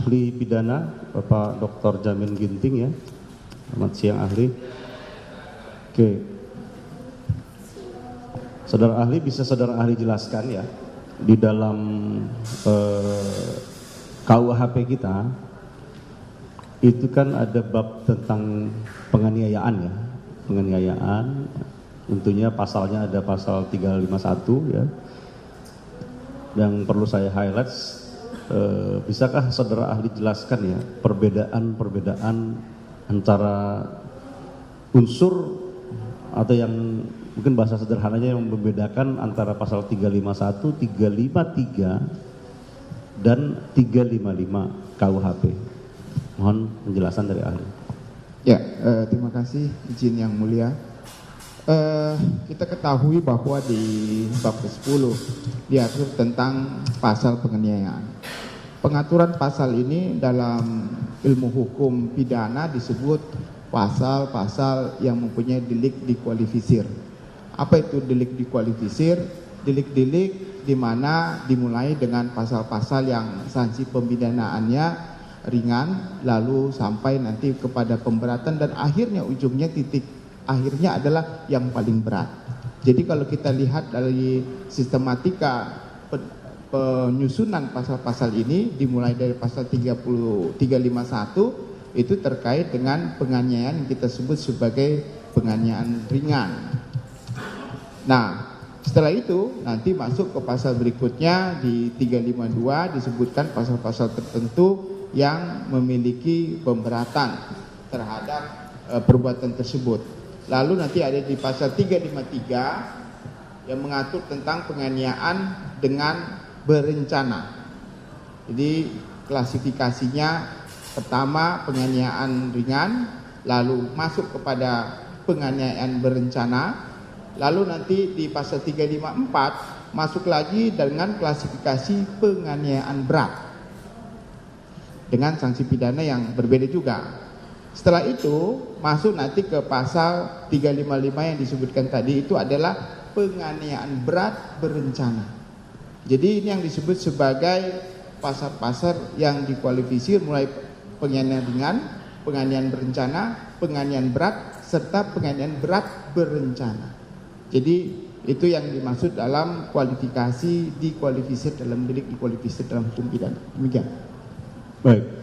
ahli pidana Bapak Dr. Jamin Ginting ya. Selamat siang ahli. Oke. Saudara ahli, bisa saudara ahli jelaskan ya, di dalam KUHP kita itu kan ada bab tentang penganiayaan ya, penganiayaan. Tentunya pasalnya ada pasal 351 ya. Yang perlu saya highlight, bisakah saudara ahli jelaskan ya perbedaan antara unsur atau yang mungkin bahasa sederhananya yang membedakan antara pasal 351, 353 dan 355 KUHP. Mohon penjelasan dari ahli. Ya, terima kasih izin yang mulia. Kita ketahui bahwa di bab ke-10 diatur tentang pasal penganiayaan. Pengaturan pasal ini dalam ilmu hukum pidana disebut pasal-pasal yang mempunyai delik dikualifisir. Apa itu delik dikualifisir? Delik-delik di mana dimulai dengan pasal-pasal yang sanksi pembidanaannya ringan, lalu sampai nanti kepada pemberatan dan akhirnya ujungnya titik akhirnya adalah yang paling berat. Jadi kalau kita lihat dari sistematika penyusunan pasal-pasal ini dimulai dari pasal 351 itu terkait dengan penganiayaan yang kita sebut sebagai penganiayaan ringan. Nah, setelah itu nanti masuk ke pasal berikutnya di 352 disebutkan pasal-pasal tertentu yang memiliki pemberatan terhadap perbuatan tersebut. Lalu nanti ada di pasal 353 yang mengatur tentang penganiayaan dengan berencana. Jadi klasifikasinya pertama penganiayaan ringan, lalu masuk kepada penganiayaan berencana, lalu nanti di pasal 354 masuk lagi dengan klasifikasi penganiayaan berat dengan sanksi pidana yang berbeda juga. Setelah itu masuk nanti ke pasal 355 yang disebutkan tadi, itu adalah penganiayaan berat berencana. Jadi ini yang disebut sebagai pasal-pasal yang dikualifisir mulai penganiayaan ringan, penganiayaan berencana, penganiayaan berat, serta penganiayaan berat berencana. Jadi itu yang dimaksud dalam kualifikasi dikualifisir dalam delik dikualifisir dalam hukum pidana. Demikian. Baik.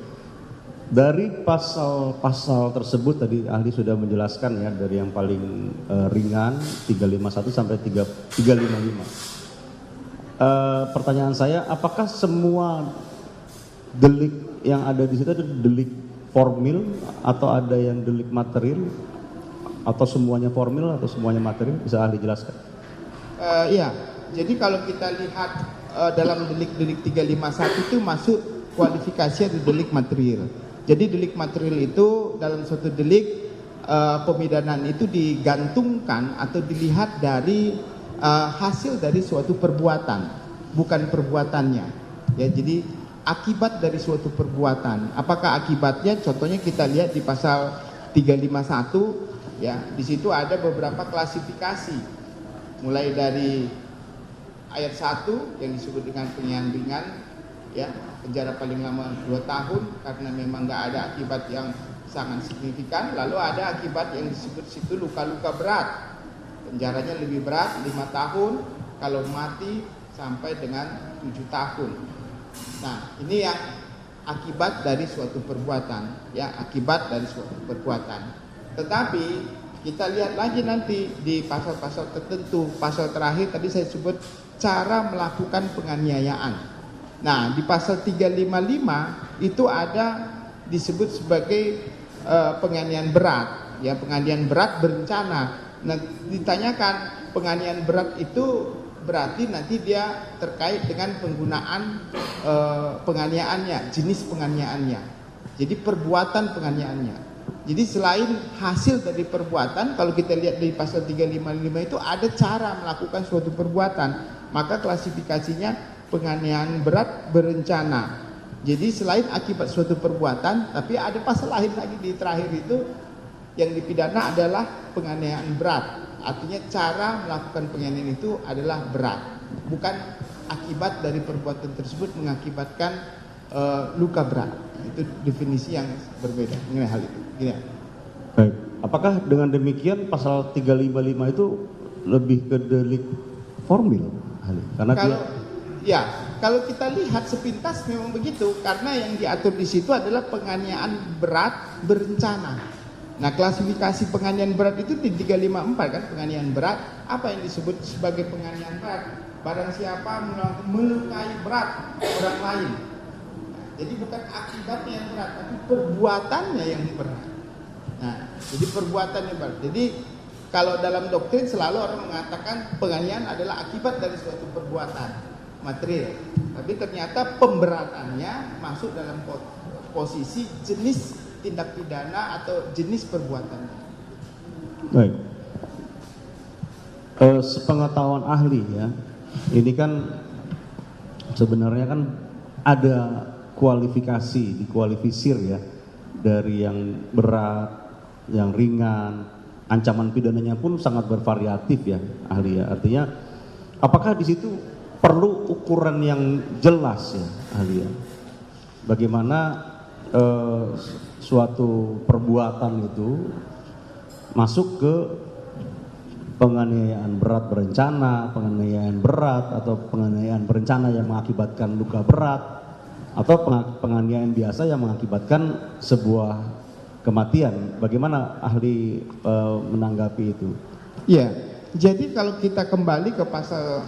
Dari pasal-pasal tersebut tadi ahli sudah menjelaskan ya, dari yang paling ringan 351 sampai 355. Pertanyaan saya, apakah semua delik yang ada di situ ada delik formil atau ada yang delik material atau semuanya formil atau semuanya material? Bisa ahli jelaskan? Iya, jadi kalau kita lihat dalam delik-delik 351 itu masuk kualifikasi ada delik material. Jadi delik material itu dalam suatu delik pemidanaan itu digantungkan atau dilihat dari hasil dari suatu perbuatan, bukan perbuatannya. Ya, jadi akibat dari suatu perbuatan. Apakah akibatnya? Contohnya kita lihat di pasal 351 ya, di situ ada beberapa klasifikasi. Mulai dari ayat 1 yang disebut dengan penganiayaan ringan ya, penjara paling lama 2 tahun karena memang nggak ada akibat yang sangat signifikan. Lalu ada akibat yang disebut situ luka-luka berat, penjaranya lebih berat 5 tahun, kalau mati sampai dengan 7 tahun. Nah, ini yang akibat dari suatu perbuatan ya, akibat dari suatu perbuatan. Tetapi kita lihat lagi nanti di pasal-pasal tertentu. Pasal terakhir tadi saya sebut cara melakukan penganiayaan. Nah, di pasal 355 itu ada disebut sebagai penganiayaan berat, ya, penganiayaan berat berencana. Nah, ditanyakan penganiayaan berat itu berarti nanti dia terkait dengan penggunaan penganiayaannya, jenis penganiayaannya. Jadi perbuatan penganiayaannya. Jadi selain hasil dari perbuatan, kalau kita lihat di pasal 355 itu ada cara melakukan suatu perbuatan, maka klasifikasinya penganiayaan berat berencana. Jadi selain akibat suatu perbuatan, tapi ada pasal lain lagi di terakhir itu yang dipidana adalah penganiayaan berat. Artinya cara melakukan penganiayaan itu adalah berat, bukan akibat dari perbuatan tersebut mengakibatkan luka berat. Itu definisi yang berbeda mengenai hal itu. Gini. Baik. Apakah dengan demikian pasal 355 itu lebih ke delik formil, ahli? Karena kalau kita lihat sepintas memang begitu, karena yang diatur di situ adalah penganiayaan berat berencana. Nah, klasifikasi penganiayaan berat itu di 354 kan, penganiayaan berat. Apa yang disebut sebagai penganiayaan berat? Barang siapa melukai berat orang lain. Nah, jadi bukan akibatnya yang berat, tapi perbuatannya yang berat. Nah, jadi perbuatan yang berat. Jadi kalau dalam doktrin selalu orang mengatakan penganiayaan adalah akibat dari suatu perbuatan material. Tapi ternyata pemberatannya masuk dalam posisi jenis tindak pidana atau jenis perbuatan. Baik. Sepengetahuan ahli ya, ini kan sebenarnya kan ada kualifikasi, dikualifisir ya, dari yang berat, yang ringan, ancaman pidananya pun sangat bervariatif ya, ahli ya. Artinya apakah di situ perlu ukuran yang jelas ya, ahli ya? Bagaimana suatu perbuatan itu masuk ke penganiayaan berat berencana, penganiayaan berat, atau penganiayaan berencana yang mengakibatkan luka berat, atau penganiayaan biasa yang mengakibatkan sebuah kematian. Bagaimana ahli menanggapi itu? Ya, jadi kalau kita kembali ke pasal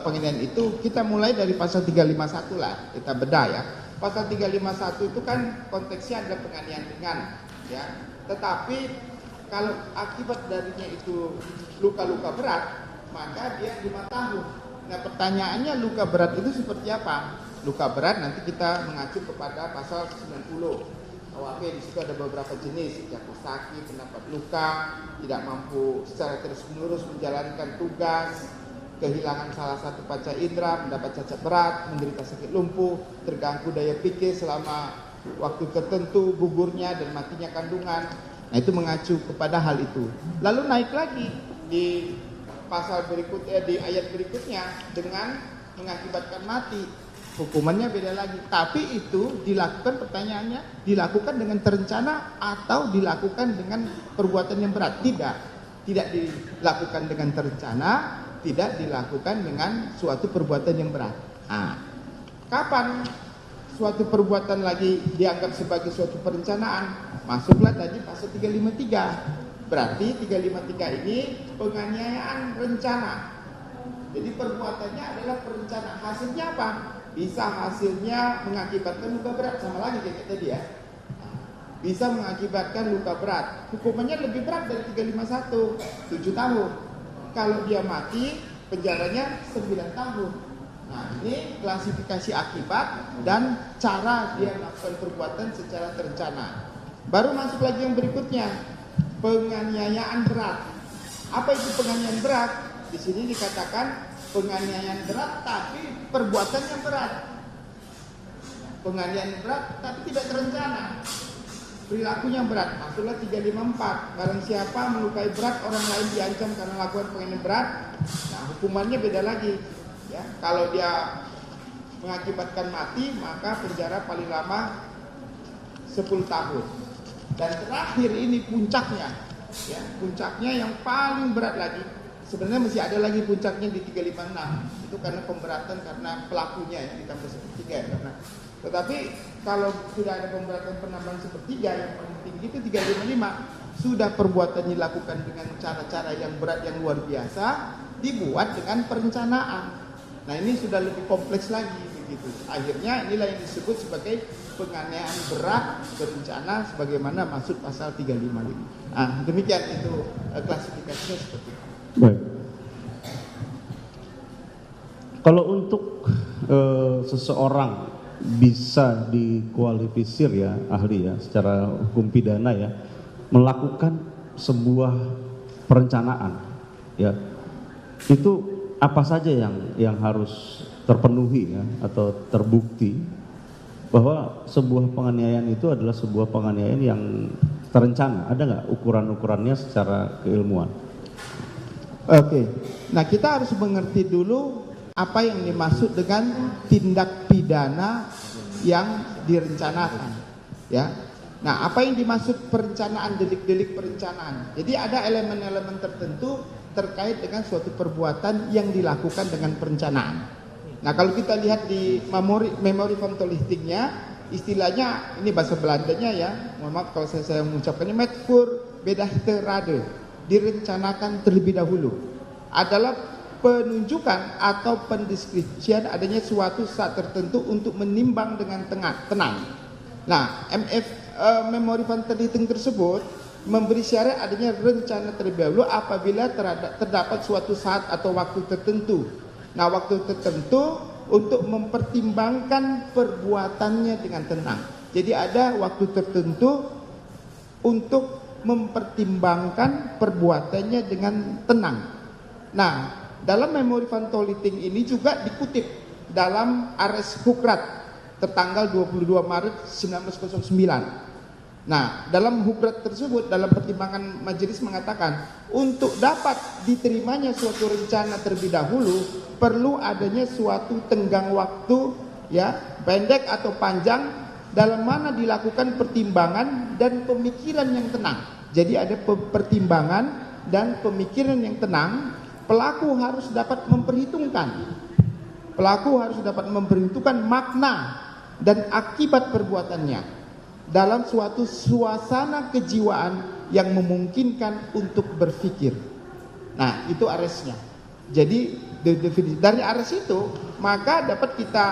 penganiayaan itu, kita mulai dari pasal 351 lah, kita bedah ya. Pasal 351 itu kan konteksnya adalah penganiayaan ringan, ya. Tetapi kalau akibat darinya itu luka-luka berat, maka dia 5 tahun. Nah, pertanyaannya luka berat itu seperti apa? Luka berat nanti kita mengacu kepada pasal 90 KUHP. Di situ ada beberapa jenis, jatuh sakit, mendapat luka, tidak mampu secara terus-menerus menjalankan tugas, kehilangan salah satu panca indera, mendapat cacat berat, menderita sakit lumpuh, terganggu daya pikir selama waktu tertentu, gugurnya dan matinya kandungan. Nah, itu mengacu kepada hal itu. Lalu naik lagi di pasal berikutnya, di ayat berikutnya, dengan mengakibatkan mati. Hukumannya beda lagi. Tapi itu dilakukan, pertanyaannya, dilakukan dengan terencana atau dilakukan dengan perbuatan yang berat? Tidak. Tidak dilakukan dengan terencana, tidak dilakukan dengan suatu perbuatan yang berat. Nah, kapan suatu perbuatan lagi dianggap sebagai suatu perencanaan? Masuklah tadi pasal 353. Berarti 353 ini penganiayaan rencana. Jadi perbuatannya adalah perencanaan. Hasilnya apa? Bisa hasilnya mengakibatkan luka berat, sama lagi kayak tadi ya. Bisa mengakibatkan luka berat. Hukumannya lebih berat dari 351, 7 tahun. Kalau dia mati, penjaranya 9 tahun. Nah, ini klasifikasi akibat dan cara dia melakukan perbuatan secara terencana. Baru masuk lagi yang berikutnya, penganiayaan berat. Apa itu penganiayaan berat? Di sini dikatakan penganiayaan berat tapi perbuatan yang berat. Penganiayaan berat tapi tidak terencana. Perilakunya berat. Masuklah 354. Barang siapa melukai berat orang lain diancam karena melakukan penganiayaan berat. Nah, hukumannya beda lagi. Ya, kalau dia mengakibatkan mati, maka penjara paling lama 10 tahun. Dan terakhir ini puncaknya, ya, puncaknya yang paling berat lagi. Sebenarnya masih ada lagi puncaknya di 356. Itu karena pemberatan karena pelakunya yang ditambah sepertiga ya, karena. Tetapi kalau sudah ada pemberatan penambahan sepertiga, yang paling tinggi itu 355. Sudah perbuatan dilakukan dengan cara-cara yang berat yang luar biasa, dibuat dengan perencanaan. Nah, ini sudah lebih kompleks lagi begitu. Akhirnya inilah yang disebut sebagai penganiayaan berat berencana sebagaimana maksud pasal 355. Nah, demikian itu klasifikasinya seperti itu. Baik. Kalau untuk seseorang bisa dikualifisir ya, ahli ya, secara hukum pidana ya, melakukan sebuah perencanaan ya, itu apa saja yang harus terpenuhi ya, atau terbukti bahwa sebuah penganiayaan itu adalah sebuah penganiayaan yang terencana? Ada nggak ukuran-ukurannya secara keilmuan? Oke, nah kita harus mengerti dulu apa yang dimaksud dengan tindak pidana yang direncanakan. Ya. Nah, apa yang dimaksud perencanaan, delik-delik perencanaan? Jadi ada elemen-elemen tertentu terkait dengan suatu perbuatan yang dilakukan dengan perencanaan. Nah, kalau kita lihat di memori van Tollichtingnya, istilahnya ini bahasa Belandanya ya, mohon maaf kalau saya mengucapkannya, met voor bedachte, direncanakan terlebih dahulu, adalah penunjukan atau pendeskripsian adanya suatu saat tertentu untuk menimbang dengan tenang. Nah, memori van Tollichting tersebut memberi syarat adanya rencana terlebih dahulu apabila terdapat suatu saat atau waktu tertentu. Nah, waktu tertentu untuk mempertimbangkan perbuatannya dengan tenang. Jadi ada waktu tertentu untuk mempertimbangkan perbuatannya dengan tenang. Nah, dalam memori van Tollichting ini juga dikutip dalam Arrest Hukrat tertanggal 22 Maret 1909. Nah, dalam hukrat tersebut, dalam pertimbangan majelis mengatakan, untuk dapat diterimanya suatu rencana terlebih dahulu, perlu adanya suatu tenggang waktu, ya, pendek atau panjang, dalam mana dilakukan pertimbangan dan pemikiran yang tenang. Jadi ada pertimbangan dan pemikiran yang tenang. Pelaku harus dapat memperhitungkan makna dan akibat perbuatannya dalam suatu suasana kejiwaan yang memungkinkan untuk berpikir. Nah, itu arresnya. Jadi dari ares itu maka dapat kita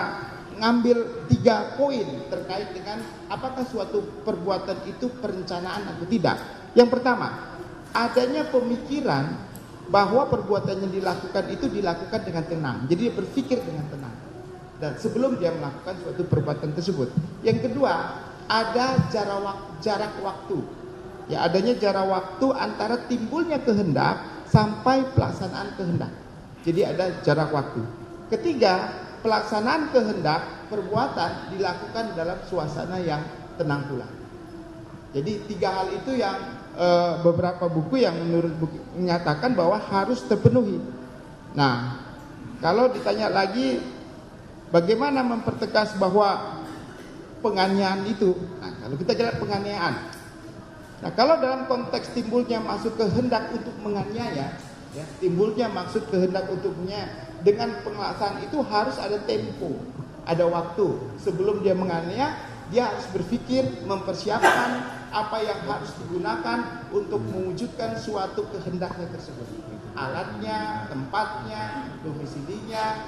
ngambil 3 poin terkait dengan apakah suatu perbuatan itu perencanaan atau tidak. Yang pertama, adanya pemikiran bahwa perbuatan yang dilakukan itu dilakukan dengan tenang. Jadi dia berpikir dengan tenang. Dan sebelum dia melakukan suatu perbuatan tersebut. Yang kedua, ada jarak waktu. Ya, adanya jarak waktu antara timbulnya kehendak sampai pelaksanaan kehendak. Jadi ada jarak waktu. Ketiga, pelaksanaan kehendak perbuatan dilakukan dalam suasana yang tenang pula. Jadi 3 hal itu yang beberapa buku yang menurut buku menyatakan bahwa harus terpenuhi. Nah, kalau ditanya lagi bagaimana mempertegas bahwa penganiayaan itu, nah, kalau kita lihat penganiayaan, nah kalau dalam konteks timbulnya maksud kehendak untuk menganiaya, ya, timbulnya maksud kehendak untuknya dengan pelaksanaan itu harus ada tempo, ada waktu. Sebelum dia menganiaya, dia harus berpikir, mempersiapkan apa yang harus digunakan untuk mewujudkan suatu kehendaknya tersebut. Alatnya, tempatnya, domisilinya,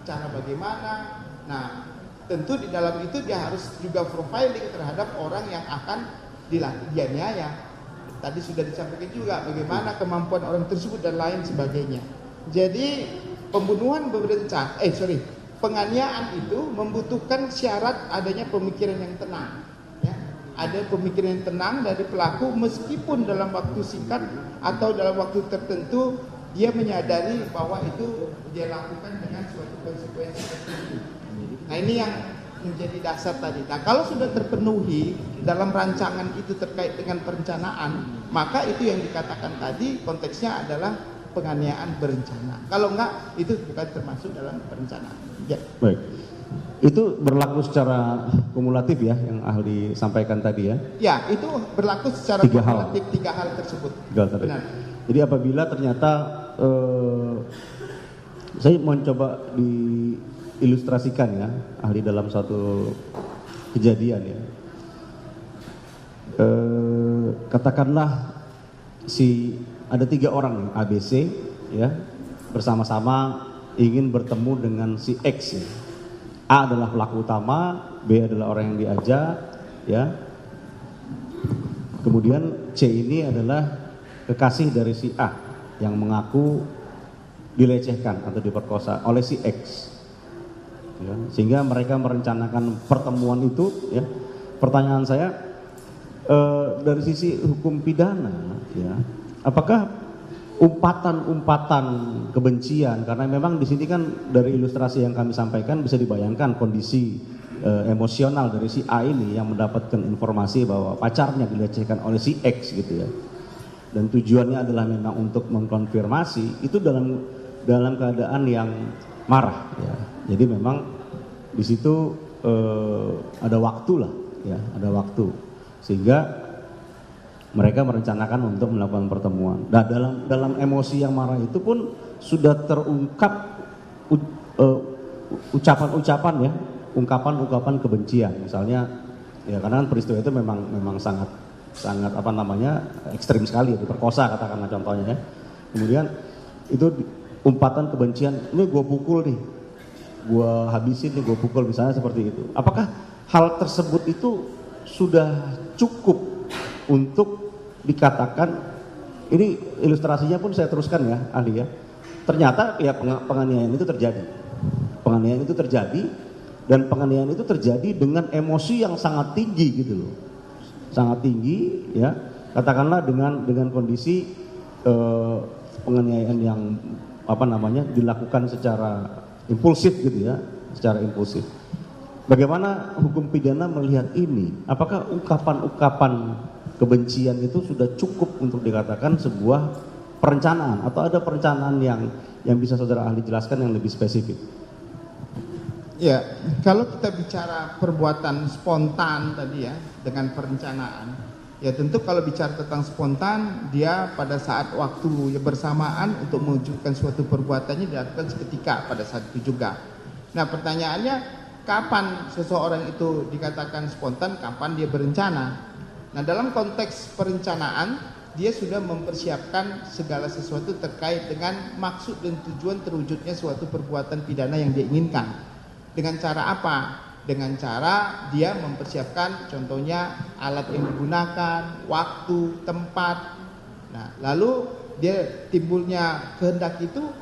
cara bagaimana. Nah, tentu di dalam itu dia harus juga profiling terhadap orang yang akan dianiaya. Tadi sudah disampaikan juga bagaimana kemampuan orang tersebut dan lain sebagainya. Jadi penganiayaan itu membutuhkan syarat adanya pemikiran yang tenang. Ya. Ada pemikiran yang tenang dari pelaku meskipun dalam waktu singkat atau dalam waktu tertentu dia menyadari bahwa itu dia lakukan dengan suatu konsekuensi tertentu. Nah, ini yang menjadi dasar tadi. Nah, kalau sudah terpenuhi dalam rancangan itu terkait dengan perencanaan, maka itu yang dikatakan tadi konteksnya adalah penganiayaan berencana. Kalau enggak, itu bukan termasuk dalam perencanaan. Ya. Baik. Itu berlaku secara kumulatif ya yang ahli sampaikan tadi ya? Ya, itu berlaku secara kumulatif 3 hal tersebut. Benar. Jadi apabila ternyata saya mau coba diilustrasikan ya, ahli dalam suatu kejadian ya. Katakanlah ada 3 orang ABC ya, bersama-sama ingin bertemu dengan si X ya. A adalah pelaku utama, B adalah orang yang diajak ya. Kemudian C ini adalah kekasih dari si A yang mengaku dilecehkan atau diperkosa oleh si X ya. Sehingga mereka merencanakan pertemuan itu ya. Pertanyaan saya dari sisi hukum pidana ya, apakah umpatan-umpatan kebencian, karena memang di sini kan dari ilustrasi yang kami sampaikan bisa dibayangkan kondisi emosional dari si A ini yang mendapatkan informasi bahwa pacarnya dilecehkan oleh si X gitu ya, dan tujuannya adalah memang untuk mengkonfirmasi itu dalam keadaan yang marah ya. Jadi memang di situ ada waktu lah ya, ada waktu, sehingga mereka merencanakan untuk melakukan pertemuan. Nah, dalam emosi yang marah itu pun sudah terungkap ucapan-ucapan ya, ungkapan-ungkapan kebencian. Misalnya, ya karena kan peristiwa itu memang sangat apa namanya ekstrim sekali, diperkosa katakanlah contohnya ya. Kemudian itu umpatan kebencian, ini gue pukul nih, gue habisin nih, gue pukul, misalnya seperti itu. Apakah hal tersebut itu sudah cukup untuk dikatakan, ini ilustrasinya pun saya teruskan ya ahli ya, ternyata ya penganiayaan itu terjadi, penganiayaan itu terjadi, dan penganiayaan itu terjadi dengan emosi yang sangat tinggi gitu loh, sangat tinggi ya, katakanlah dengan kondisi penganiayaan yang apa namanya dilakukan secara impulsif gitu ya, secara impulsif. Bagaimana hukum pidana melihat ini? Apakah ungkapan-ungkapan kebencian itu sudah cukup untuk dikatakan sebuah perencanaan, atau ada perencanaan yang bisa saudara ahli jelaskan yang lebih spesifik? Ya, kalau kita bicara perbuatan spontan tadi ya dengan perencanaan, ya tentu kalau bicara tentang spontan, dia pada saat waktu bersamaan untuk mewujudkan suatu perbuatannya dilakukan seketika pada saat itu juga. Nah, pertanyaannya kapan seseorang itu dikatakan spontan, kapan dia berencana? Nah, dalam konteks perencanaan, dia sudah mempersiapkan segala sesuatu terkait dengan maksud dan tujuan terwujudnya suatu perbuatan pidana yang dia inginkan. Dengan cara apa? Dengan cara dia mempersiapkan contohnya alat yang digunakan, waktu, tempat. Nah, lalu dia timbulnya kehendak itu,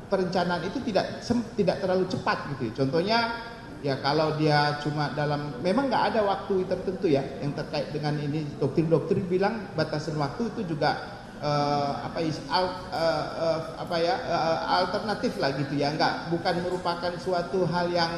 perencanaan itu tidak terlalu cepat gitu. Contohnya ya kalau dia cuma dalam, memang nggak ada waktu tertentu ya yang terkait dengan ini. Doktrin-doktrin bilang batasan waktu itu juga alternatif lah gitu ya, bukan merupakan suatu hal yang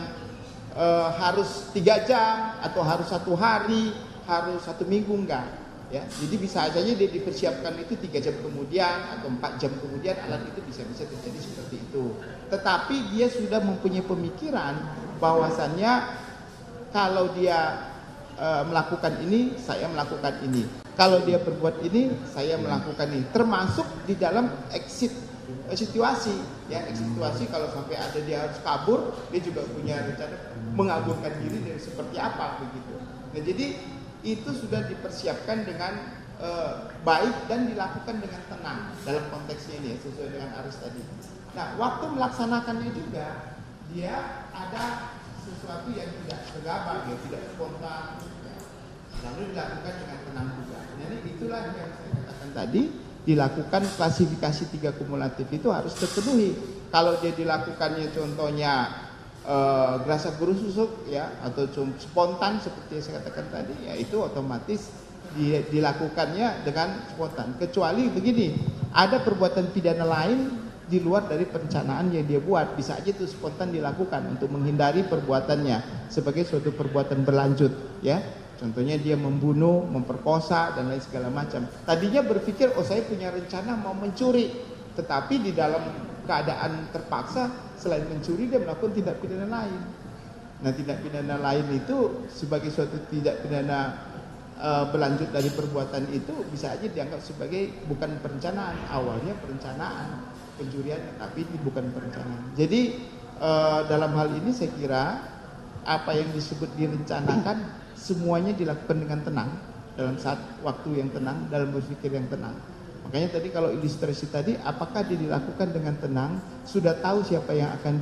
harus 3 jam atau harus 1 hari, harus 1 minggu, enggak ya. Jadi bisa saja dia dipersiapkan itu 3 jam kemudian atau 4 jam kemudian alat itu bisa terjadi seperti itu. Tetapi dia sudah mempunyai pemikiran bahwasannya kalau dia melakukan ini, saya melakukan ini. Kalau dia berbuat ini, saya melakukan ini. Termasuk di dalam situasi, ya situasi kalau sampai ada dia harus kabur, dia juga punya rencana mengaburkan diri dari seperti apa begitu. Nah, jadi itu sudah dipersiapkan dengan baik dan dilakukan dengan tenang dalam konteksnya ini, sesuai dengan Aris tadi. Nah, waktu melaksanakannya juga dia ada sesuatu yang tidak gegabah, ya, tidak spontan, ya. Lalu dilakukan dengan tenang juga. Jadi itulah yang saya katakan tadi, dilakukan klasifikasi 3 kumulatif itu harus terpenuhi. Kalau dia dilakukannya contohnya gerasa gerusuk ya, atau spontan seperti yang saya katakan tadi, ya itu otomatis dilakukannya dengan spontan. Kecuali begini, ada perbuatan pidana lain di luar dari perencanaan yang dia buat, bisa aja itu spontan dilakukan untuk menghindari perbuatannya sebagai suatu perbuatan berlanjut ya. Contohnya dia membunuh, memperkosa dan lain segala macam. Tadinya berpikir oh saya punya rencana mau mencuri, tetapi di dalam keadaan terpaksa selain mencuri dia melakukan tindak pidana lain. Nah, tindak pidana lain itu sebagai suatu tindak pidana berlanjut dari perbuatan itu bisa aja dianggap sebagai bukan perencanaan, awalnya perencanaan pencurian, tapi bukan perencanaan. Jadi dalam hal ini saya kira apa yang disebut direncanakan semuanya dilakukan dengan tenang, dalam saat waktu yang tenang, dalam berpikir yang tenang. Makanya tadi kalau ilustrasi tadi, apakah dia dilakukan dengan tenang, sudah tahu siapa yang akan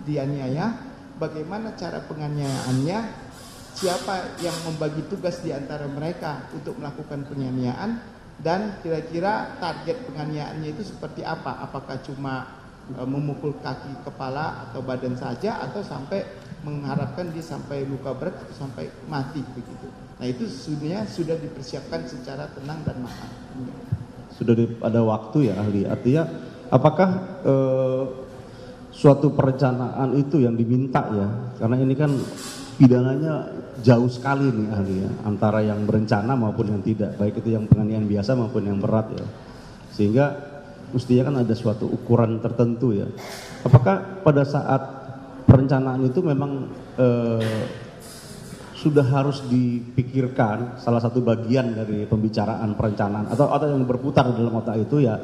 dianiaya, bagaimana cara penganiayaannya, siapa yang membagi tugas di antara mereka untuk melakukan penganiayaan, dan kira-kira target penganiayaannya itu seperti apa? Apakah cuma memukul kaki, kepala, atau badan saja, atau sampai mengharapkan dia sampai luka berat atau sampai mati begitu. Nah, itu sudah dipersiapkan secara tenang dan matang. Sudah ada waktu ya ahli. Artinya apakah suatu perencanaan itu yang diminta ya? Karena ini kan pidananya jauh sekali nih ahli ya, antara yang berencana maupun yang tidak, baik itu yang penganiayaan biasa maupun yang berat ya. Sehingga mestinya kan ada suatu ukuran tertentu ya. Apakah pada saat perencanaan itu memang sudah harus dipikirkan salah satu bagian dari pembicaraan perencanaan atau yang berputar dalam otak itu ya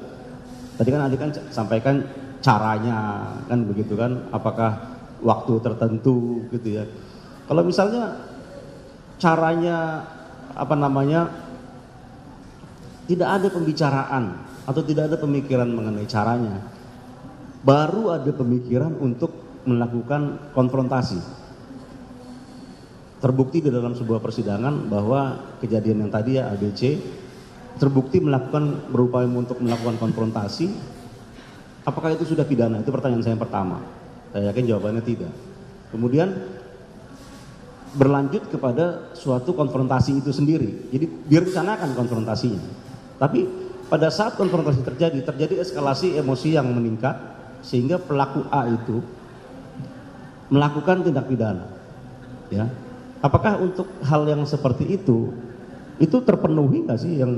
tadi kan sampaikan caranya kan begitu kan, apakah waktu tertentu gitu ya. Kalau misalnya caranya tidak ada pembicaraan atau tidak ada pemikiran mengenai caranya, baru ada pemikiran untuk melakukan konfrontasi. Terbukti di dalam sebuah persidangan bahwa kejadian yang tadi ya ABC terbukti berupaya untuk melakukan konfrontasi. Apakah itu sudah pidana? Itu pertanyaan saya yang pertama. Saya yakin jawabannya tidak. Kemudian berlanjut kepada suatu konfrontasi itu sendiri. Jadi direncanakan konfrontasinya. Tapi pada saat konfrontasi terjadi eskalasi emosi yang meningkat sehingga pelaku A itu melakukan tindak pidana. Ya. Apakah untuk hal yang seperti itu terpenuhi nggak sih yang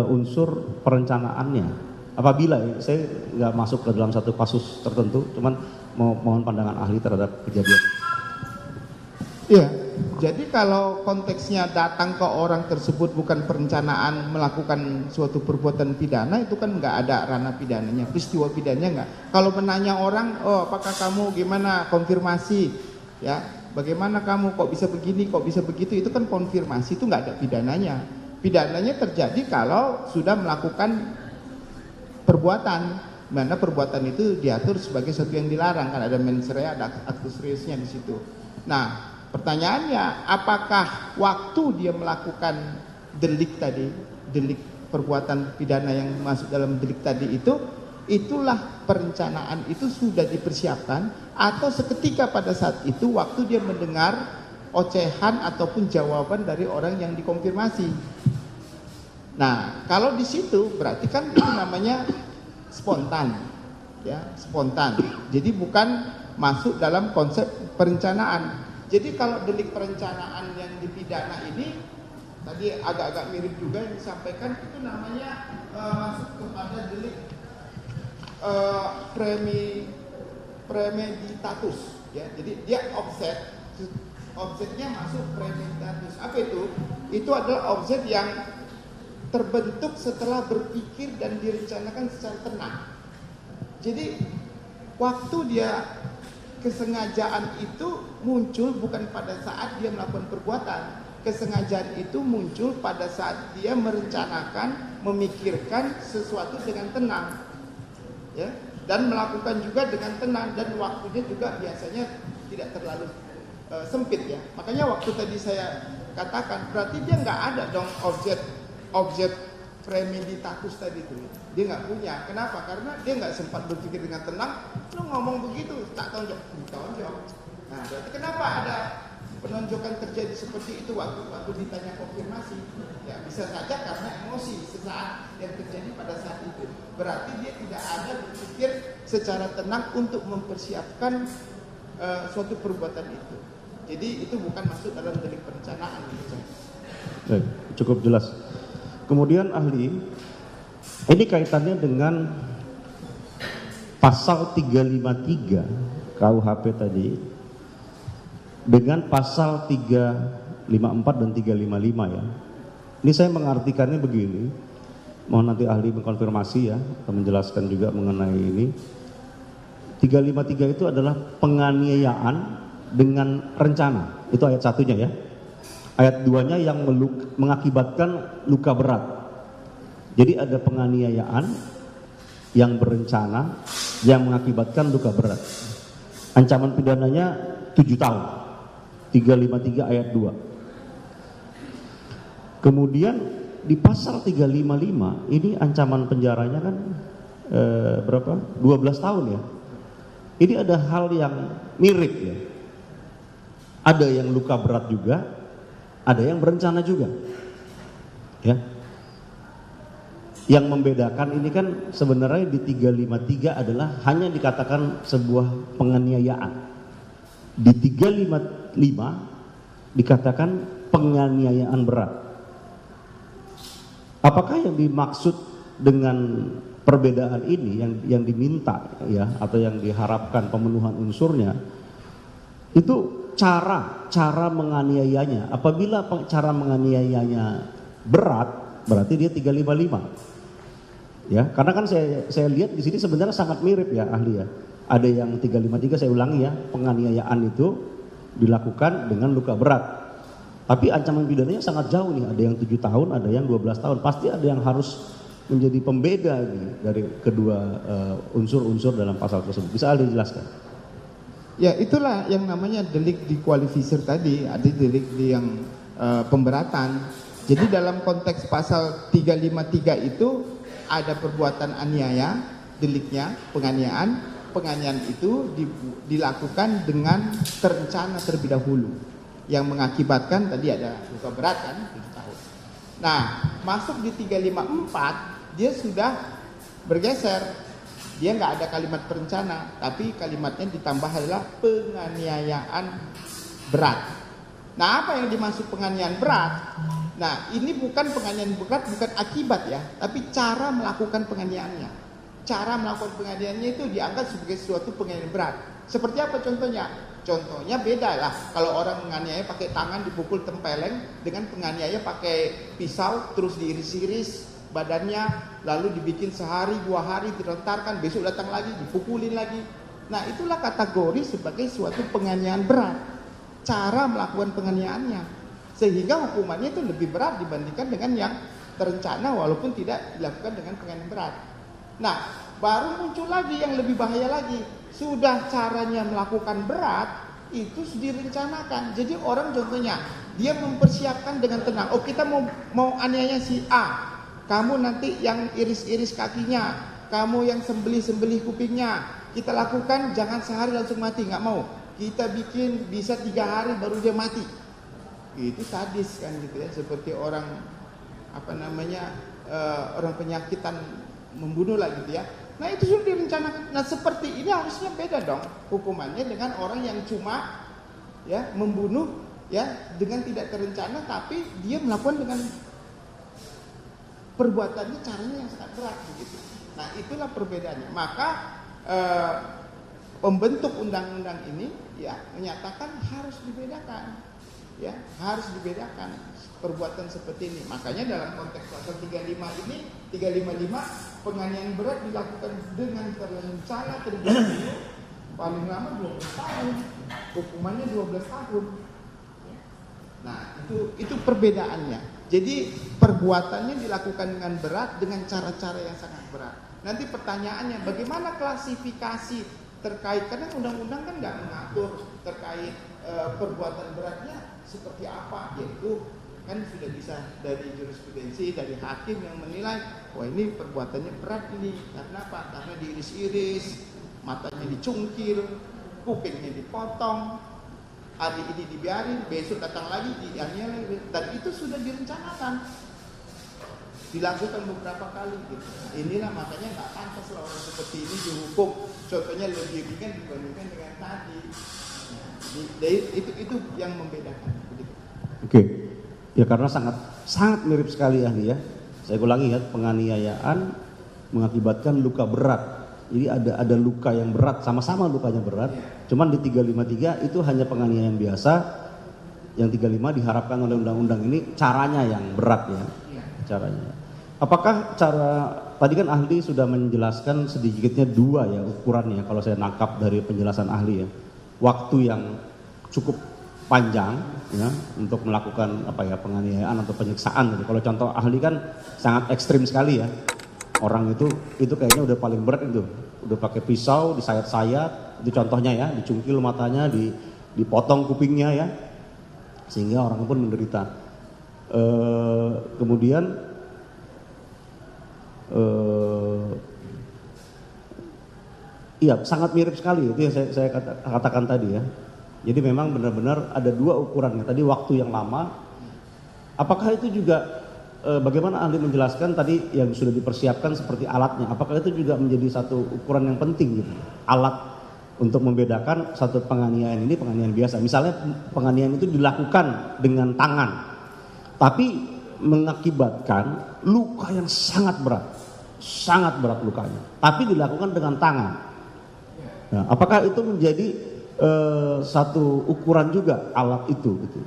unsur perencanaannya? Apabila saya nggak masuk ke dalam satu kasus tertentu, cuman mohon pandangan ahli terhadap kejadian. Iya, jadi kalau konteksnya datang ke orang tersebut bukan perencanaan melakukan suatu perbuatan pidana, itu kan nggak ada ranah pidananya, peristiwa pidananya nggak. Kalau menanya orang, oh apakah kamu gimana, konfirmasi, ya, bagaimana kamu kok bisa begini, kok bisa begitu, itu kan konfirmasi, itu nggak ada pidananya. Pidananya terjadi kalau sudah melakukan perbuatan, mana perbuatan itu diatur sebagai sesuatu yang dilarang, kan ada mens rea, ada actus reusnya di situ. Nah, pertanyaannya, apakah waktu dia melakukan delik tadi, delik perbuatan pidana yang masuk dalam delik tadi itulah perencanaan itu sudah dipersiapkan atau seketika pada saat itu waktu dia mendengar ocehan ataupun jawaban dari orang yang dikonfirmasi. Nah, kalau di situ berarti kan itu namanya spontan, ya, spontan. Jadi bukan masuk dalam konsep perencanaan. Jadi kalau delik perencanaan yang dipidana ini tadi agak-agak mirip juga yang disampaikan, itu namanya masuk kepada delik premeditatus, ya. Jadi dia offsetnya masuk premeditatus. Apa itu? Itu adalah offset yang terbentuk setelah berpikir dan direncanakan secara tenang. Jadi waktu dia kesengajaan itu muncul bukan pada saat dia melakukan perbuatan. Kesengajaan itu muncul pada saat dia merencanakan, memikirkan sesuatu dengan tenang, ya, dan melakukan juga dengan tenang, dan waktunya juga biasanya tidak terlalu sempit, ya. Makanya waktu tadi saya katakan berarti dia nggak ada dong objek premeditatus tadi itu, dia nggak punya. Kenapa? Karena dia nggak sempat berpikir dengan tenang. Lu ngomong begitu tak tonjok. Nah, berarti kenapa ada penonjokan terjadi seperti itu waktu ditanya konfirmasi? Ya bisa saja karena emosi sesaat yang terjadi pada saat itu. Berarti dia tidak ada berpikir secara tenang untuk mempersiapkan suatu perbuatan itu. Jadi itu bukan masuk dalam delik perencanaan. Baik, cukup jelas. Kemudian ahli, ini kaitannya dengan pasal 353 KUHP tadi dengan pasal 354 dan 355, ya. Ini saya mengartikannya begini, mohon nanti ahli mengkonfirmasi, ya, atau menjelaskan juga mengenai ini. 353 itu adalah penganiayaan dengan rencana, itu ayat 1-nya, ya. Ayat 2-nya yang mengakibatkan luka berat. Jadi ada penganiayaan yang berencana yang mengakibatkan luka berat. Ancaman pidananya 7 tahun. 353 ayat 2. Kemudian di pasal 355 ini ancaman penjaranya kan berapa? 12 tahun, ya. Ini ada hal yang mirip, ya. Ada yang luka berat juga, ada yang berencana juga, ya. Yang membedakan ini kan sebenarnya di 353 adalah hanya dikatakan sebuah penganiayaan. Di 355 dikatakan penganiayaan berat. Apakah yang dimaksud dengan perbedaan ini yang diminta, ya, atau yang diharapkan pemenuhan unsurnya itu cara menganiayanya. Apabila cara menganiayanya berat, berarti dia 355. Ya, karena kan saya lihat di sini sebenarnya sangat mirip ya ahli ya. Ada yang 353, saya ulangi ya, penganiayaan itu dilakukan dengan luka berat. Tapi ancaman pidananya sangat jauh nih, ada yang 7 tahun, ada yang 12 tahun. Pasti ada yang harus menjadi pembeda nih dari kedua unsur-unsur dalam pasal tersebut. Bisa ahli jelaskan? Ya, itulah yang namanya delik dikualifisir tadi, ada delik yang pemberatan. Jadi dalam konteks pasal 353 itu ada perbuatan aniaya, deliknya penganiayaan. Penganiayaan itu dilakukan dengan terencana terlebih dahulu, yang mengakibatkan tadi ada luka berat kan 7 tahun. Nah, masuk di 354 dia sudah bergeser. Dia nggak ada kalimat perencana, tapi kalimatnya ditambah adalah penganiayaan berat. Nah, apa yang dimaksud penganiayaan berat? Nah, ini bukan penganiayaan berat, bukan akibat ya, tapi cara melakukan penganiayaannya. Cara melakukan penganiayaannya itu dianggap sebagai suatu penganiayaan berat. Seperti apa contohnya? Contohnya beda lah. Kalau orang menganiaya pakai tangan dipukul tempeleng, dengan penganiaya pakai pisau terus diiris-iris badannya, lalu dibikin sehari 2 hari dilontarkan, besok datang lagi dipukulin lagi. Nah, itulah kategori sebagai suatu penganiayaan berat. Cara melakukan penganiayaannya, sehingga hukumannya itu lebih berat dibandingkan dengan yang terencana walaupun tidak dilakukan dengan penganiayaan berat. Nah, baru muncul lagi yang lebih bahaya lagi. Sudah caranya melakukan berat itu direncanakan. Jadi orang contohnya dia mempersiapkan dengan tenang. Oh, kita mau aniaya si A. Kamu nanti yang iris-iris kakinya, kamu yang sembelih-sembelih kupingnya. Kita lakukan, jangan sehari langsung mati, nggak mau. Kita bikin bisa 3 hari baru dia mati. Itu sadis kan gitu ya, seperti orang orang penyakitan membunuh lah gitu ya. Nah, itu sudah direncanakan. Nah, seperti ini harusnya beda dong hukumannya dengan orang yang cuma ya membunuh ya dengan tidak terencana, tapi dia melakukan dengan perbuatannya caranya yang sangat berat begitu. Nah, itulah perbedaannya. Maka pembentuk undang-undang ini ya menyatakan harus dibedakan. Ya, harus dibedakan perbuatan seperti ini. Makanya dalam konteks pasal 35 ini, 355 penganiayaan berat dilakukan dengan terencana terlebih dahulu, paling lama 12 tahun, hukumannya 12 tahun. Nah, itu perbedaannya. Jadi perbuatannya dilakukan dengan berat, dengan cara-cara yang sangat berat. Nanti pertanyaannya, bagaimana klasifikasi terkait, karena undang-undang kan nggak mengatur terkait perbuatan beratnya seperti apa, yaitu kan sudah bisa dari jurisprudensi, dari hakim yang menilai, wah ini perbuatannya berat ini, karena apa? Karena diiris-iris, matanya dicungkil, kupingnya dipotong, hari ini dibiarin, besok datang lagi dianiaya lagi, dan itu sudah direncanakan, dilakukan beberapa kali gitu. Inilah makanya nggak pantas lah orang seperti ini dihukum, contohnya lebih ringan dibandingkan dengan tadi. Itu yang membedakan. Oke, ya karena sangat mirip sekali ahli ya. Saya ulangi ya, penganiayaan mengakibatkan luka berat. Jadi ada luka yang berat, sama-sama lukanya berat. Cuman di 353 itu hanya penganiayaan biasa. Yang 35 diharapkan oleh undang-undang ini caranya yang berat ya. Caranya. Apakah tadi kan ahli sudah menjelaskan sedikitnya 2 ya ukurannya kalau saya nangkap dari penjelasan ahli ya. Waktu yang cukup panjang ya untuk melakukan penganiayaan atau penyiksaan. Jadi kalau contoh ahli kan sangat ekstrim sekali ya. Orang itu kayaknya udah paling berat itu. Udah pakai pisau, disayat-sayat, itu contohnya ya, dicungkil matanya, dipotong kupingnya ya. Sehingga orang pun menderita. Kemudian iya, sangat mirip sekali itu yang saya katakan tadi ya. Jadi memang benar-benar ada 2 ukurannya. Tadi waktu yang lama. Apakah itu juga bagaimana ahli menjelaskan tadi yang sudah dipersiapkan seperti alatnya? Apakah itu juga menjadi satu ukuran yang penting gitu? Alat untuk membedakan satu penganiayaan ini penganiayaan biasa. Misalnya penganiayaan itu dilakukan dengan tangan, tapi mengakibatkan luka yang sangat berat lukanya. Tapi dilakukan dengan tangan. Nah, apakah itu menjadi satu ukuran juga alat itu gitu.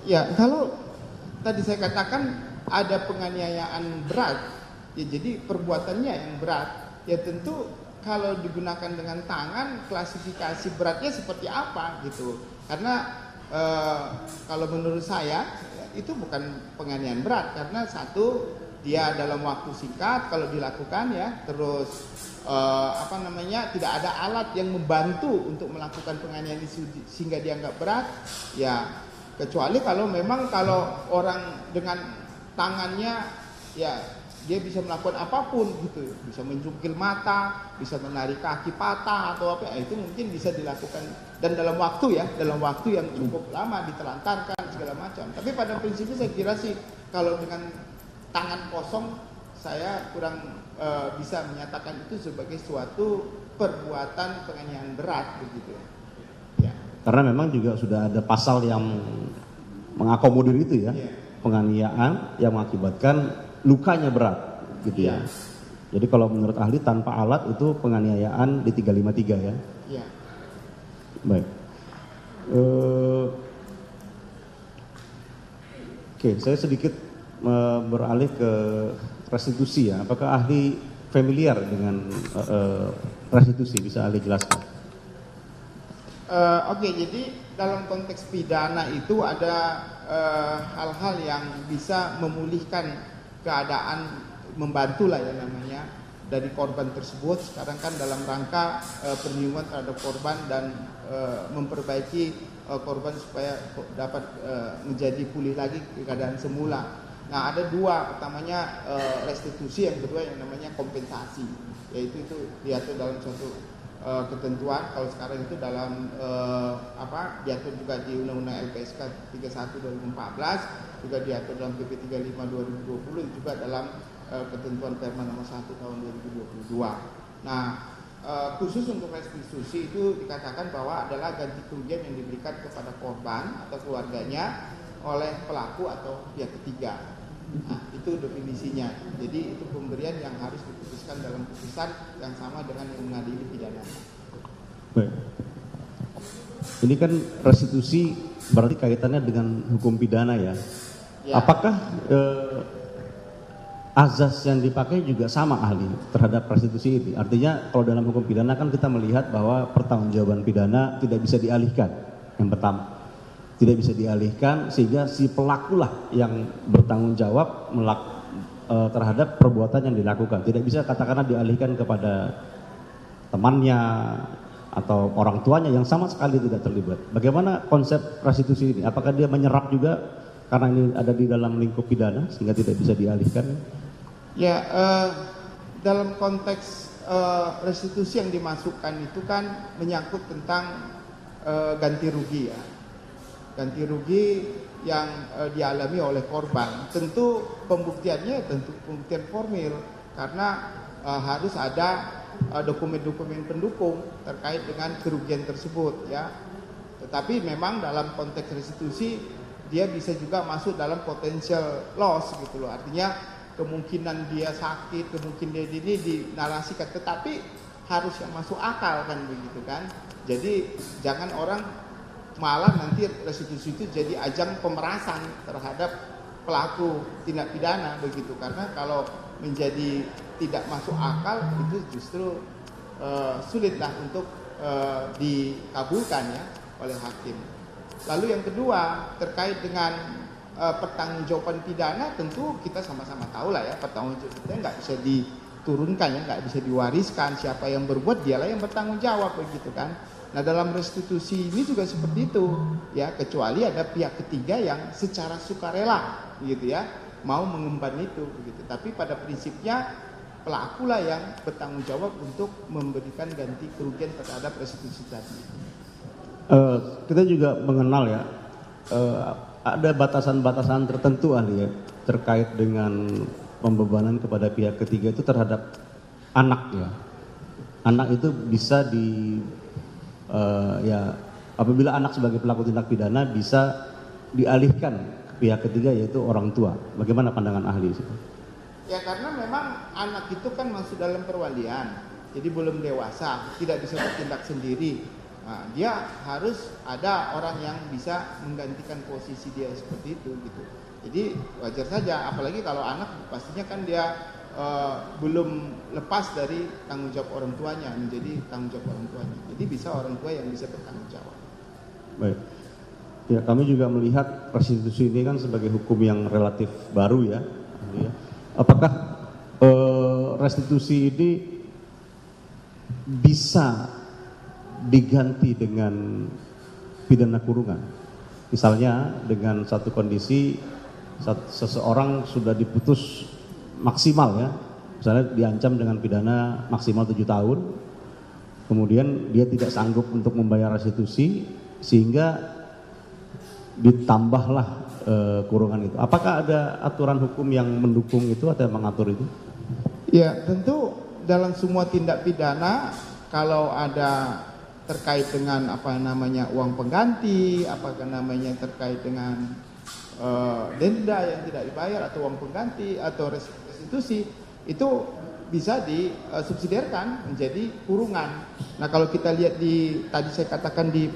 Ya, kalau tadi saya katakan ada penganiayaan berat, ya jadi perbuatannya yang berat, ya tentu kalau digunakan dengan tangan, klasifikasi beratnya seperti apa gitu. Karena kalau menurut saya itu bukan penganiayaan berat, karena satu, dia dalam waktu singkat kalau dilakukan ya, terus tidak ada alat yang membantu untuk melakukan penganiayaan sehingga dianggap berat, ya kecuali kalau memang kalau orang dengan tangannya ya dia bisa melakukan apapun gitu, bisa mencungkil mata, bisa menarik kaki patah atau apa, itu mungkin bisa dilakukan dan dalam waktu yang cukup lama, ditelantarkan segala macam. Tapi pada prinsipnya saya kira sih kalau dengan tangan kosong saya kurang bisa menyatakan itu sebagai suatu perbuatan penganiayaan berat begitu ya. Karena memang juga sudah ada pasal yang mengakomodir itu ya, penganiayaan yang mengakibatkan lukanya berat gitu ya. Jadi kalau menurut ahli tanpa alat itu penganiayaan di 353 ya. Iya. Baik. Oke, saya sedikit beralih ke restitusi ya. Apakah ahli familiar dengan restitusi? Bisa ahli jelaskan? Oke, jadi dalam konteks pidana itu ada hal-hal yang bisa memulihkan keadaan, membantu lah ya namanya dari korban tersebut. Sekarang kan dalam rangka perlindungan terhadap korban dan memperbaiki korban supaya dapat menjadi pulih lagi ke keadaan semula. Nah, ada dua, pertamanya restitusi, yang kedua yang namanya kompensasi, yaitu itu diatur dalam suatu ketentuan. Kalau sekarang itu dalam diatur juga di Undang-Undang LPSK 31 2014, juga diatur dalam PP 35 2020, juga dalam ketentuan Perma nomor 1 tahun 2022. Nah, khusus untuk restitusi itu dikatakan bahwa adalah ganti kerugian yang diberikan kepada korban atau keluarganya oleh pelaku atau pihak ketiga. Nah, itu definisinya. Jadi itu pemberian yang harus diputuskan dalam putusan yang sama dengan yang mengadili pidana. Baik. Ini kan restitusi berarti kaitannya dengan hukum pidana ya. Apakah azas yang dipakai juga sama ahli terhadap restitusi ini? Artinya kalau dalam hukum pidana kan kita melihat bahwa pertanggungjawaban pidana tidak bisa dialihkan. Yang pertama, tidak bisa dialihkan sehingga si pelakulah yang bertanggung jawab terhadap perbuatan yang dilakukan. Tidak bisa katakanlah dialihkan kepada temannya atau orang tuanya yang sama sekali tidak terlibat. Bagaimana konsep restitusi ini? Apakah dia menyerap juga karena ini ada di dalam lingkup pidana sehingga tidak bisa dialihkan? Ya, dalam konteks restitusi yang dimasukkan itu kan menyangkut tentang ganti rugi ya. Ganti rugi yang dialami oleh korban. Tentu pembuktiannya tentu pembuktian formil karena harus ada dokumen-dokumen pendukung terkait dengan kerugian tersebut ya. Tetapi memang dalam konteks restitusi dia bisa juga masuk dalam potential loss gitu loh. Artinya kemungkinan dia sakit, kemungkinan dia ini dinarasikan, tetapi harus yang masuk akal kan begitu kan. Jadi jangan orang malah nanti restitusi itu jadi ajang pemerasan terhadap pelaku tindak pidana begitu, karena kalau menjadi tidak masuk akal itu justru sulitlah untuk dikabulkan ya oleh hakim. Lalu yang kedua terkait dengan pertanggungjawaban pidana, tentu kita sama-sama tahu lah ya, pertanggungjawaban pidana nggak bisa diturunkan ya, nggak bisa diwariskan. Siapa yang berbuat dialah yang bertanggung jawab begitu kan. Nah, dalam restitusi ini juga seperti itu ya, kecuali ada pihak ketiga yang secara sukarela gitu ya mau mengemban itu begitu. Tapi pada prinsipnya pelakulah yang bertanggung jawab untuk memberikan ganti kerugian terhadap restitusi tadi. Kita juga mengenal ya, ada batasan-batasan tertentu ahli ya terkait dengan pembebanan kepada pihak ketiga itu terhadap anak ya. Anak itu bisa apabila anak sebagai pelaku tindak pidana bisa dialihkan ke pihak ketiga yaitu orang tua. Bagaimana pandangan ahli? Ya karena memang anak itu kan masuk dalam perwalian, jadi belum dewasa, tidak bisa bertindak sendiri. Nah, dia harus ada orang yang bisa menggantikan posisi dia seperti itu gitu. Jadi wajar saja, apalagi kalau anak pastinya kan dia belum lepas dari tanggung jawab orang tuanya, menjadi tanggung jawab orang tuanya. Jadi bisa orang tua yang bisa bertanggung jawab. Baik. Ya, kami juga melihat restitusi ini kan sebagai hukum yang relatif baru ya. Apakah restitusi ini bisa diganti dengan pidana kurungan? Misalnya dengan satu kondisi seseorang sudah diputus maksimal ya, misalnya diancam dengan pidana maksimal 7 tahun, kemudian dia tidak sanggup untuk membayar restitusi sehingga ditambahlah kurungan itu. Apakah ada aturan hukum yang mendukung itu atau yang mengatur itu? Ya, tentu dalam semua tindak pidana kalau ada terkait dengan apa namanya uang pengganti, apakah namanya terkait dengan denda yang tidak dibayar atau uang pengganti atau restitusi, itu bisa disubsidiarkan menjadi kurungan. Nah, kalau kita lihat di tadi saya katakan di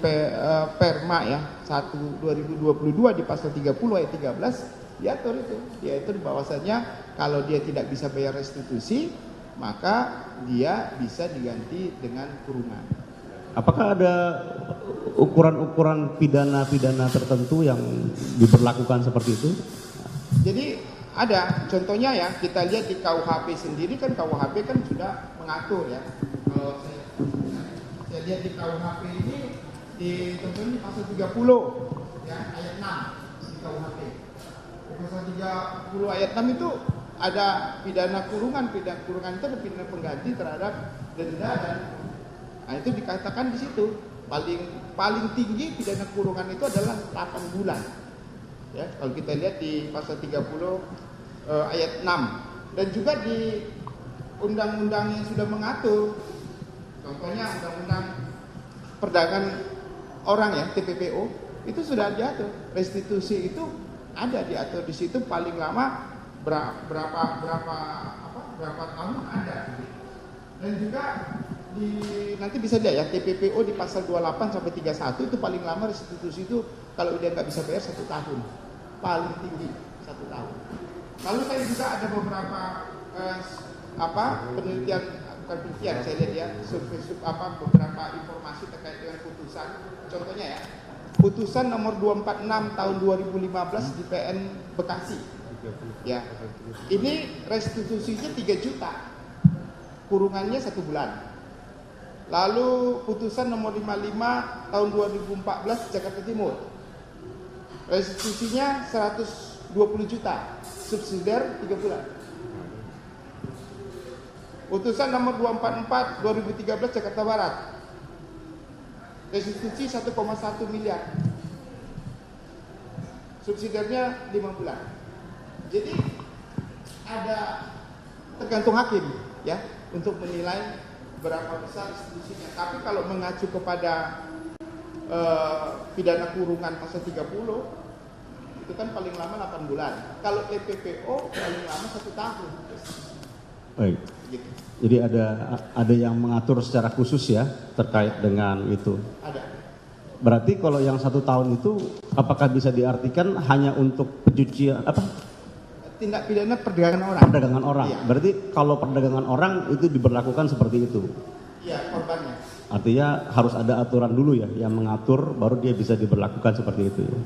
Perma ya 1 2022 di pasal 30 ayat 13 diatur itu, yaitu bahwasanya kalau dia tidak bisa bayar restitusi maka dia bisa diganti dengan kurungan. Apakah ada ukuran-ukuran pidana-pidana tertentu yang diberlakukan seperti itu? Jadi ada, contohnya ya kita lihat di KUHP sendiri kan, KUHP kan sudah mengatur ya. Kalau saya lihat di KUHP ini di contohnya pasal 30 ya ayat 6 di KUHP. Di pasal 30 ayat 6 itu ada pidana kurungan. Pidana kurungan itu ada pidana pengganti terhadap denda dan nah, itu dikatakan di situ paling tinggi pidana kurungan itu adalah 8 bulan. Ya, kalau kita lihat di pasal 30 ayat 6 dan juga di undang-undang yang sudah mengatur, contohnya undang-undang perdagangan orang ya TPPO itu sudah diatur restitusi itu ada diatur di situ paling lama berapa tahun ada. Dan juga nanti bisa lihat ya TPPO di pasal 28 sampai 31 itu paling lama restitusi itu kalau dia nggak bisa bayar 1 tahun, paling tinggi 1 tahun. Lalu saya juga ada beberapa penelitian, bukan penelitian, saya lihat ya beberapa informasi terkait dengan putusan. Contohnya ya putusan nomor 246 tahun 2015 di PN Bekasi ya, ini restitusinya 3 juta, kurungannya 1 bulan. Lalu putusan nomor 55 tahun 2014 Jakarta Timur, restitusinya 120 juta, subsidiar 3 bulan. Putusan nomor 244 2013 Jakarta Barat, restitusi 1,1 miliar, subsidiarnya 5 bulan. Jadi ada tergantung hakim ya untuk menilai berapa besar restitusinya. Tapi kalau mengacu kepada pidana kurungan pasal 30 itu kan paling lama 8 bulan. Kalau TPPO paling lama 1 tahun. Baik. Gitu. Jadi ada yang mengatur secara khusus ya terkait dengan itu. Ada. Berarti kalau yang 1 tahun itu apakah bisa diartikan hanya untuk pencucian Tindak pidana perdagangan orang. Perdagangan orang. Iya. Berarti kalau perdagangan orang itu diberlakukan seperti itu. Iya, korbannya. Artinya harus ada aturan dulu ya yang mengatur baru dia bisa diberlakukan seperti itu ya.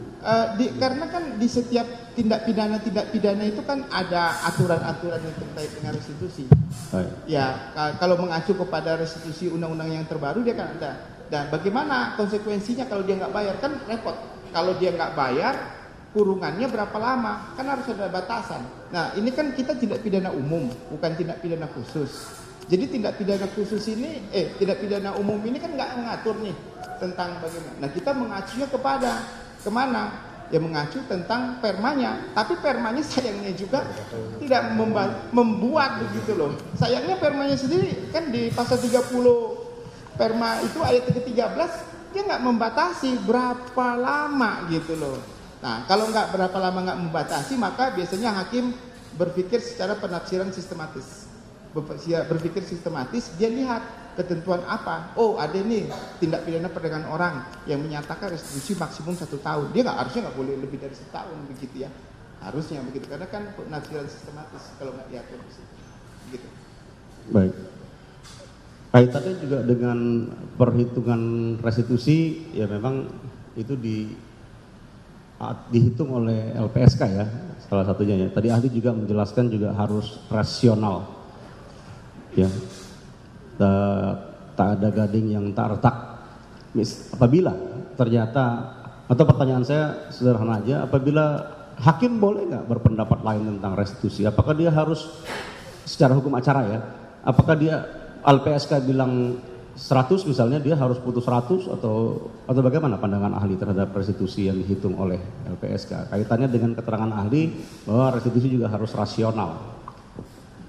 Karena kan di setiap tindak pidana itu kan ada aturan-aturan yang terkait dengan restitusi. Baik. Ya, kalau mengacu kepada restitusi undang-undang yang terbaru dia kan ada. Dan bagaimana konsekuensinya kalau dia nggak bayar, kan repot. Kalau dia nggak bayar, kurungannya berapa lama? Kan harus ada batasan. Nah, ini kan kita tindak pidana umum, bukan tindak pidana khusus. Jadi tindak pidana khusus ini, tindak pidana umum ini kan nggak mengatur nih tentang bagaimana. Nah, kita mengacunya kemana? Ya mengacu tentang permanya. Tapi permanya sayangnya juga tidak membuat begitu loh. Sayangnya permanya sendiri kan di pasal 30 perma itu ayat ke-13 dia nggak membatasi berapa lama gitu loh. Nah, kalau berapa lama nggak membatasi, maka biasanya hakim berpikir secara penafsiran sistematis. Berpikir sistematis, dia lihat ketentuan apa? Oh, ada nih tindak pidana perdagangan orang yang menyatakan restitusi maksimum 1 tahun. Dia harusnya nggak boleh lebih dari 1 tahun begitu ya. Harusnya begitu karena kan penafsiran sistematis kalau nggak diatur di situ. Begitu. Baik. Kaitannya juga dengan perhitungan restitusi ya memang itu dihitung oleh LPSK ya salah satunya ya. Tadi ahli juga menjelaskan juga harus rasional ya. Tak ada gading yang tak retak. Apabila ternyata atau pertanyaan saya sederhana aja, apabila hakim boleh nggak berpendapat lain tentang restitusi? Apakah dia harus secara hukum acara ya? Apakah dia LPSK bilang 100 misalnya dia harus putus 100 atau bagaimana pandangan ahli terhadap restitusi yang dihitung oleh LPSK? Kaitannya dengan keterangan ahli bahwa restitusi juga harus rasional.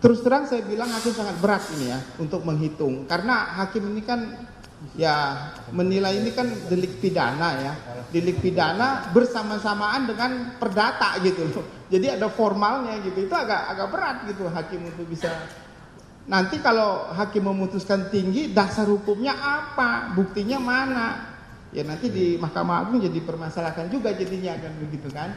Terus terang saya bilang hakim sangat berat ini ya untuk menghitung karena hakim ini kan ya menilai ini kan delik pidana ya. Delik pidana bersama-samaan dengan perdata gitu loh. Jadi ada formalnya gitu. Itu agak berat gitu hakim untuk bisa. Nanti kalau hakim memutuskan tinggi, dasar hukumnya apa? Buktinya mana? Ya nanti di Mahkamah Agung jadi permasalahan juga jadinya kan begitu kan.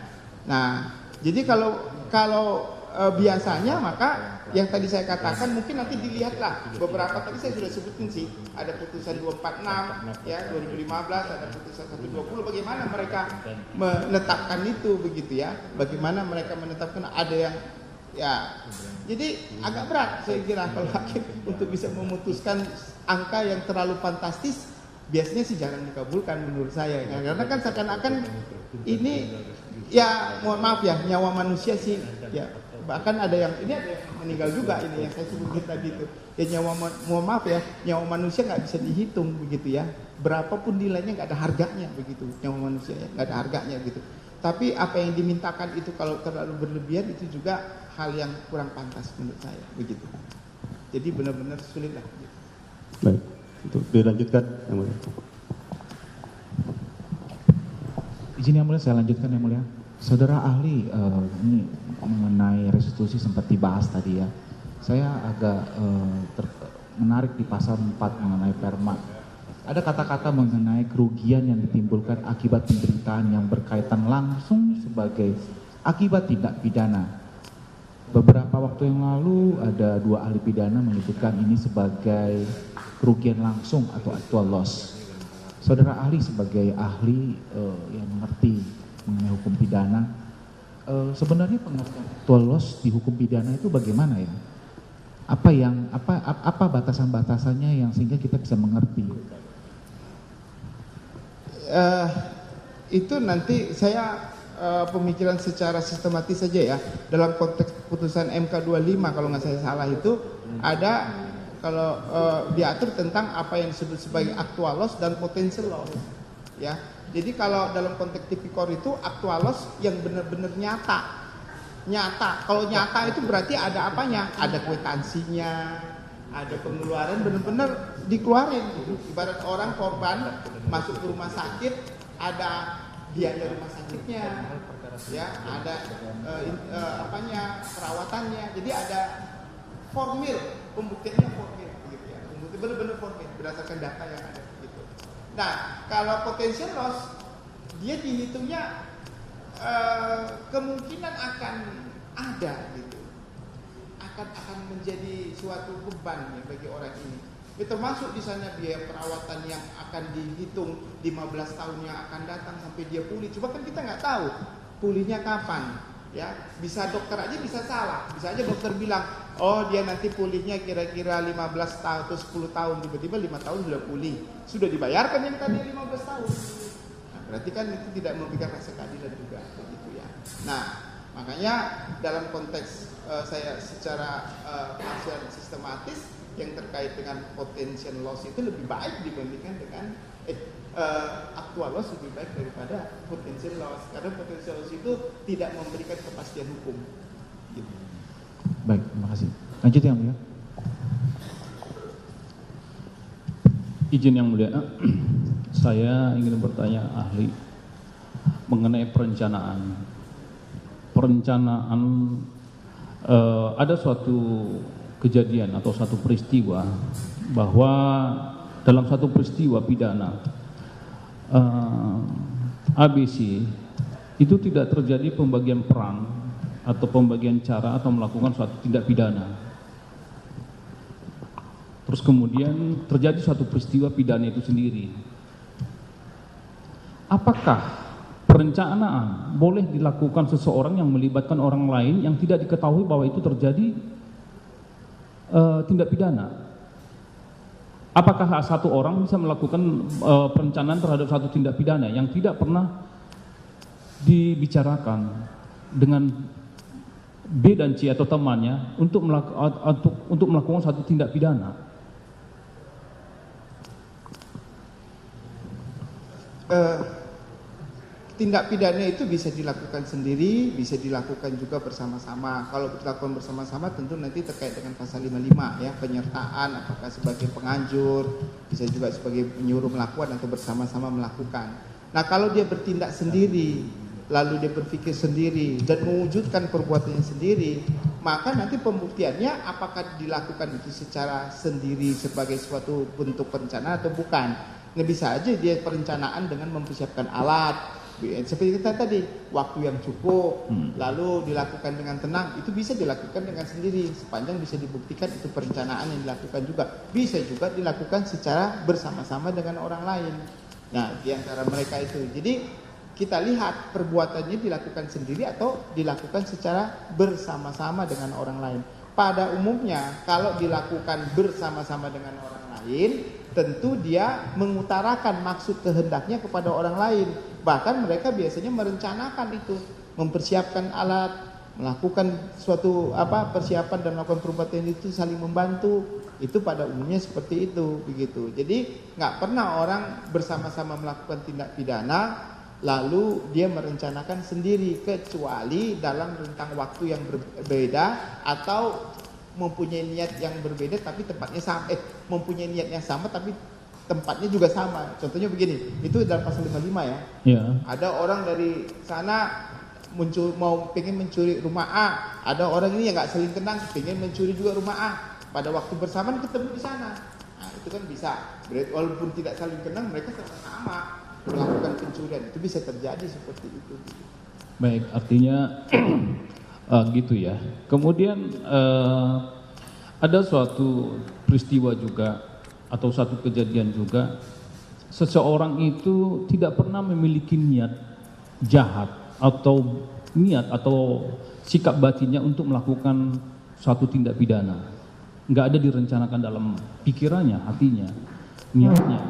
Nah, jadi kalau biasanya maka yang tadi saya katakan mungkin nanti dilihatlah beberapa tadi saya sudah sebutin sih ada putusan 246 ya 2015 ada putusan 120 bagaimana mereka menetapkan itu begitu ya bagaimana mereka menetapkan ada yang ya jadi agak berat saya kira kalau hakim untuk bisa memutuskan angka yang terlalu fantastis biasanya sih jarang dikabulkan menurut saya ya. Karena kan seakan-akan ini ya mohon maaf ya nyawa manusia sih ya bahkan ada yang meninggal juga ini yang saya sebutkan tadi itu ya mohon maaf ya nyawa manusia nggak bisa dihitung begitu ya berapapun nilainya nggak ada harganya begitu nyawa manusia ya nggak ada harganya gitu tapi apa yang dimintakan itu kalau terlalu berlebihan itu juga hal yang kurang pantas menurut saya begitu jadi benar-benar sulit lah gitu. Baik untuk dilanjutkan yang mulia. Izin yang mulia saya lanjutkan yang mulia. Saudara ahli ini mengenai restitusi sempat dibahas tadi ya. Saya agak menarik di pasal 4 mengenai perma. Ada kata-kata mengenai kerugian yang ditimbulkan akibat penderitaan yang berkaitan langsung sebagai akibat tindak pidana. Beberapa waktu yang lalu ada 2 ahli pidana menyebutkan ini sebagai kerugian langsung atau actual loss. Saudara ahli sebagai ahli yang mengerti mengenai hukum pidana, sebenarnya pengertian actual loss di hukum pidana itu bagaimana ya? Apa batasan-batasannya yang sehingga kita bisa mengerti? Itu nanti saya pemikiran secara sistematis saja ya. Dalam konteks putusan MK 25 kalau nggak saya salah itu ada kalau diatur tentang apa yang disebut sebagai actual loss dan potential loss ya. Jadi kalau dalam konteks tipikor itu actual loss yang benar-benar nyata. Kalau nyata itu berarti ada apanya? Ada kwitansinya, ada pengeluaran benar-benar dikeluarin gitu. Ibarat orang korban masuk ke rumah sakit ada biaya rumah sakitnya, ya ada perawatannya. Jadi ada formil, pembuktiannya formil gitu ya. Benar-benar formil berdasarkan data yang ada. Nah, kalau potential loss, dia dihitungnya kemungkinan akan ada gitu, akan menjadi suatu beban ya bagi orang ini. Itu termasuk di sana biaya perawatan yang akan dihitung 15 tahun yang akan datang sampai dia pulih. Coba kan kita nggak tahu pulihnya kapan. Ya, bisa dokter aja bisa salah. Bisa aja dokter bilang, oh dia nanti pulihnya kira-kira 15 tahun atau 10 tahun, tiba-tiba 5 tahun sudah pulih. Sudah dibayarkan yang tadi 15 tahun. Nah, berarti kan itu tidak memberikan rasa keadilan juga begitu ya. Nah, makanya dalam konteks saya secara penafsiran sistematis yang terkait dengan potential loss itu lebih baik dibandingkan dengan actual loss lebih baik daripada potential loss karena potential loss itu tidak memberikan kepastian hukum. Gitu. Baik, terima kasih. Lanjut yang mulia. Izin yang mulia, saya ingin bertanya ahli mengenai perencanaan. Ada suatu kejadian atau satu peristiwa bahwa dalam satu peristiwa pidana ABC itu tidak terjadi pembagian peran atau pembagian cara atau melakukan suatu tindak pidana. Terus kemudian terjadi suatu peristiwa pidana itu sendiri. Apakah perencanaan boleh dilakukan seseorang yang melibatkan orang lain yang tidak diketahui bahwa itu terjadi tindak pidana? Apakah satu orang bisa melakukan perencanaan terhadap satu tindak pidana yang tidak pernah dibicarakan dengan B dan C atau temannya untuk melakukan satu tindak pidana? Tindak pidana itu bisa dilakukan sendiri, bisa dilakukan juga bersama-sama. Kalau dilakukan bersama-sama tentu nanti terkait dengan pasal 55 ya, penyertaan apakah sebagai penganjur, bisa juga sebagai penyuruh melakukan atau bersama-sama melakukan. Nah, kalau dia bertindak sendiri, lalu dia berpikir sendiri dan mewujudkan perbuatannya sendiri, maka nanti pembuktiannya apakah dilakukan itu secara sendiri sebagai suatu bentuk perencanaan atau bukan. Nah, bisa aja dia perencanaan dengan mempersiapkan alat, seperti kita tadi, waktu yang cukup, lalu dilakukan dengan tenang, itu bisa dilakukan dengan sendiri, sepanjang bisa dibuktikan itu perencanaan yang dilakukan juga. Bisa juga dilakukan secara bersama-sama dengan orang lain. Nah, di antara mereka itu. Jadi, kita lihat perbuatannya dilakukan sendiri atau dilakukan secara bersama-sama dengan orang lain. Pada umumnya, kalau dilakukan bersama-sama dengan orang lain, tentu dia mengutarakan maksud kehendaknya kepada orang lain. Bahkan mereka biasanya merencanakan itu, mempersiapkan alat, melakukan suatu persiapan dan melakukan perbuatan itu saling membantu. Itu pada umumnya seperti itu, begitu. Jadi nggak pernah orang bersama-sama melakukan tindak pidana lalu dia merencanakan sendiri, kecuali dalam rentang waktu yang berbeda atau mempunyai niat yang berbeda tapi tempatnya sama, mempunyai niat yang sama tapi tempatnya juga sama. Contohnya begini, itu dalam pasal 55 ya. Ya. Ada orang dari sana pengen mencuri rumah A, ada orang ini yang nggak saling kenal pengen mencuri juga rumah A. Pada waktu bersamaan ketemu di sana. Nah, itu kan bisa. Berarti walaupun tidak saling kenal, mereka sama-sama melakukan pencurian. Itu bisa terjadi seperti itu. Baik, artinya gitu ya. Kemudian ada suatu peristiwa juga atau satu kejadian juga, seseorang itu tidak pernah memiliki niat jahat atau niat atau sikap batinnya untuk melakukan suatu tindak pidana. Nggak ada direncanakan dalam pikirannya, hatinya, niatnya.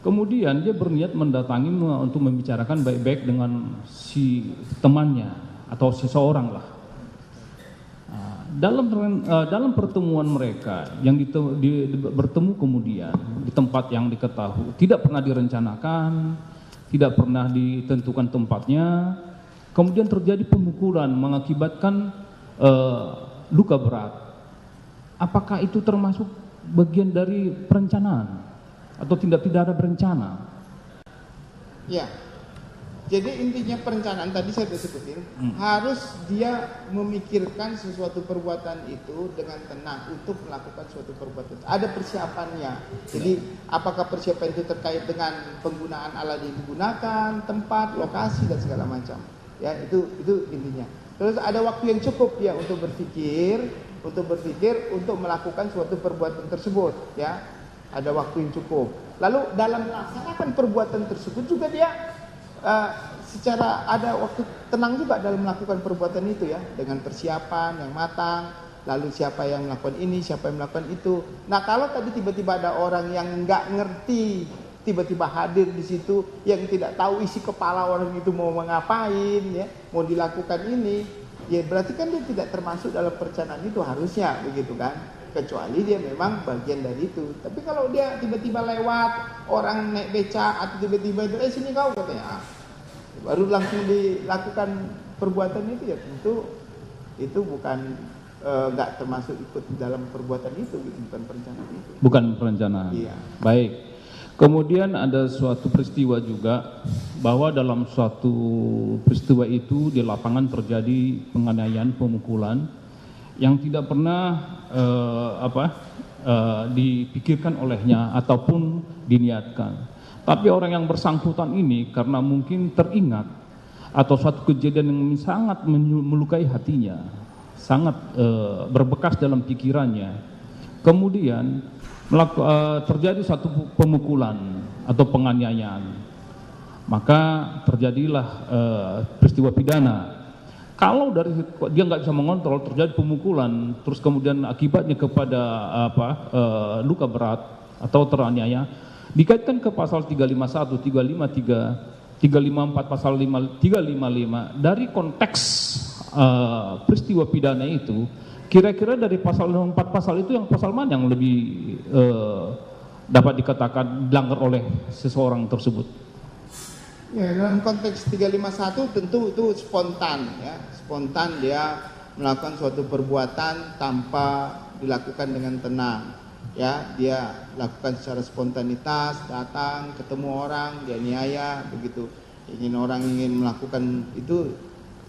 Kemudian dia berniat mendatangi untuk membicarakan baik-baik dengan si temannya atau seseorang lah. Dalam pertemuan mereka yang bertemu kemudian di tempat yang diketahui, tidak pernah direncanakan, tidak pernah ditentukan tempatnya, kemudian terjadi pemukulan mengakibatkan luka berat. Apakah itu termasuk bagian dari perencanaan atau tindak pidana berencana? Ya. Jadi intinya perencanaan tadi saya sudah sebutin, harus dia memikirkan sesuatu perbuatan itu dengan tenang untuk melakukan suatu perbuatan. Ada persiapannya. Jadi apakah persiapan itu terkait dengan penggunaan alat yang digunakan, tempat, lokasi dan segala macam. Ya, itu intinya. Terus ada waktu yang cukup ya untuk berpikir untuk melakukan suatu perbuatan tersebut, ya. Ada waktu yang cukup. Lalu dalam melaksanakan perbuatan tersebut juga dia secara ada waktu tenang juga dalam melakukan perbuatan itu ya, dengan persiapan yang matang, lalu siapa yang melakukan ini, siapa yang melakukan itu. Nah, kalau tadi tiba-tiba ada orang yang nggak ngerti, tiba-tiba hadir di situ yang tidak tahu isi kepala orang itu mau ngapain ya, mau dilakukan ini, ya berarti kan dia tidak termasuk dalam perencanaan itu harusnya, begitu kan? Kecuali dia memang bagian dari itu. Tapi kalau dia tiba-tiba lewat, orang naik becak atau tiba-tiba itu sini kau katanya, baru langsung dilakukan perbuatan itu, ya tentu itu bukan nggak termasuk ikut dalam perbuatan itu, bukan perencanaan itu. Bukan perencanaan. Iya. Baik. Kemudian ada suatu peristiwa juga bahwa dalam suatu peristiwa itu di lapangan terjadi penganiayaan, pemukulan yang tidak pernah dipikirkan olehnya ataupun diniatkan. Tapi orang yang bersangkutan ini karena mungkin teringat atau suatu kejadian yang sangat melukai hatinya, sangat berbekas dalam pikirannya, kemudian terjadi satu pemukulan atau penganiayaan, maka terjadilah peristiwa pidana. Kalau dari dia nggak bisa mengontrol, terjadi pemukulan, terus kemudian akibatnya kepada luka berat atau teraniaya, dikaitkan ke pasal 351, 353, 354, pasal 355. Dari konteks peristiwa pidana itu, kira-kira dari pasal 4 pasal itu yang pasal mana yang lebih dapat dikatakan dilanggar oleh seseorang tersebut? Ya, dalam konteks 351 tentu itu spontan ya. Spontan dia melakukan suatu perbuatan tanpa dilakukan dengan tenang. Ya, dia lakukan secara spontanitas, datang, ketemu orang, dia niaya begitu. Ingin melakukan itu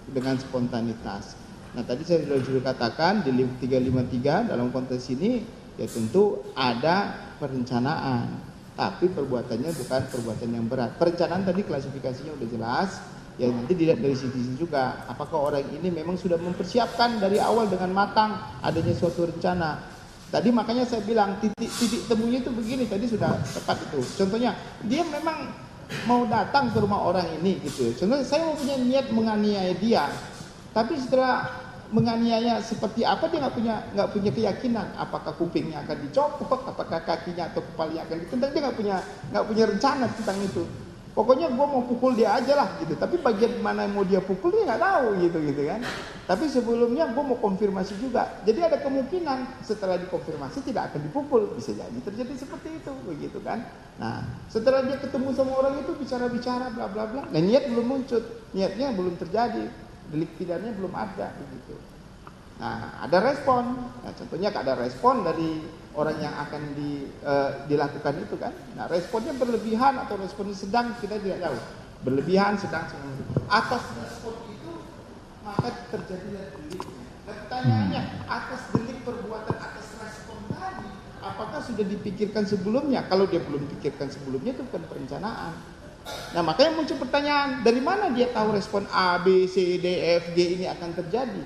dengan spontanitas. Nah, tadi saya sudah katakan di 353 dalam konteks ini ya tentu ada perencanaan. Tapi perbuatannya bukan perbuatan yang berat. Perencanaan tadi klasifikasinya udah jelas. Ya nanti dilihat dari sisi juga. Apakah orang ini memang sudah mempersiapkan dari awal dengan matang adanya suatu rencana. Tadi makanya saya bilang titik temunya itu begini. Tadi sudah tepat itu. Contohnya dia memang mau datang ke rumah orang ini gitu. Contohnya saya mau punya niat menganiaya dia. Tapi setelah menganiaya seperti apa dia nggak punya keyakinan apakah kupingnya akan dicopot, apakah kakinya atau kepalanya akan ditendang, dia nggak punya rencana tentang itu. Pokoknya gue mau pukul dia aja lah gitu. Tapi bagian mana yang mau dia pukul dia nggak tahu gitu kan. Tapi sebelumnya gue mau konfirmasi juga. Jadi ada kemungkinan setelah dikonfirmasi tidak akan dipukul, bisa jadi terjadi seperti itu begitu kan. Nah setelah dia ketemu sama orang itu bicara-bicara bla bla bla. Nah niat belum muncul, niatnya belum terjadi. Delik pidananya belum ada begitu. Nah, ada respon. Nah, contohnya ada respon dari orang yang akan dilakukan itu kan. Nah, responnya berlebihan atau responnya sedang kita tidak tahu. Berlebihan, sedang. Atas respon itu maka terjadilah deliknya. Nah, pertanyaannya, atas delik perbuatan atas respon tadi, apakah sudah dipikirkan sebelumnya? Kalau dia belum pikirkan sebelumnya itu bukan perencanaan. Nah makanya muncul pertanyaan, dari mana dia tahu respon A, B, C, D, F, G ini akan terjadi?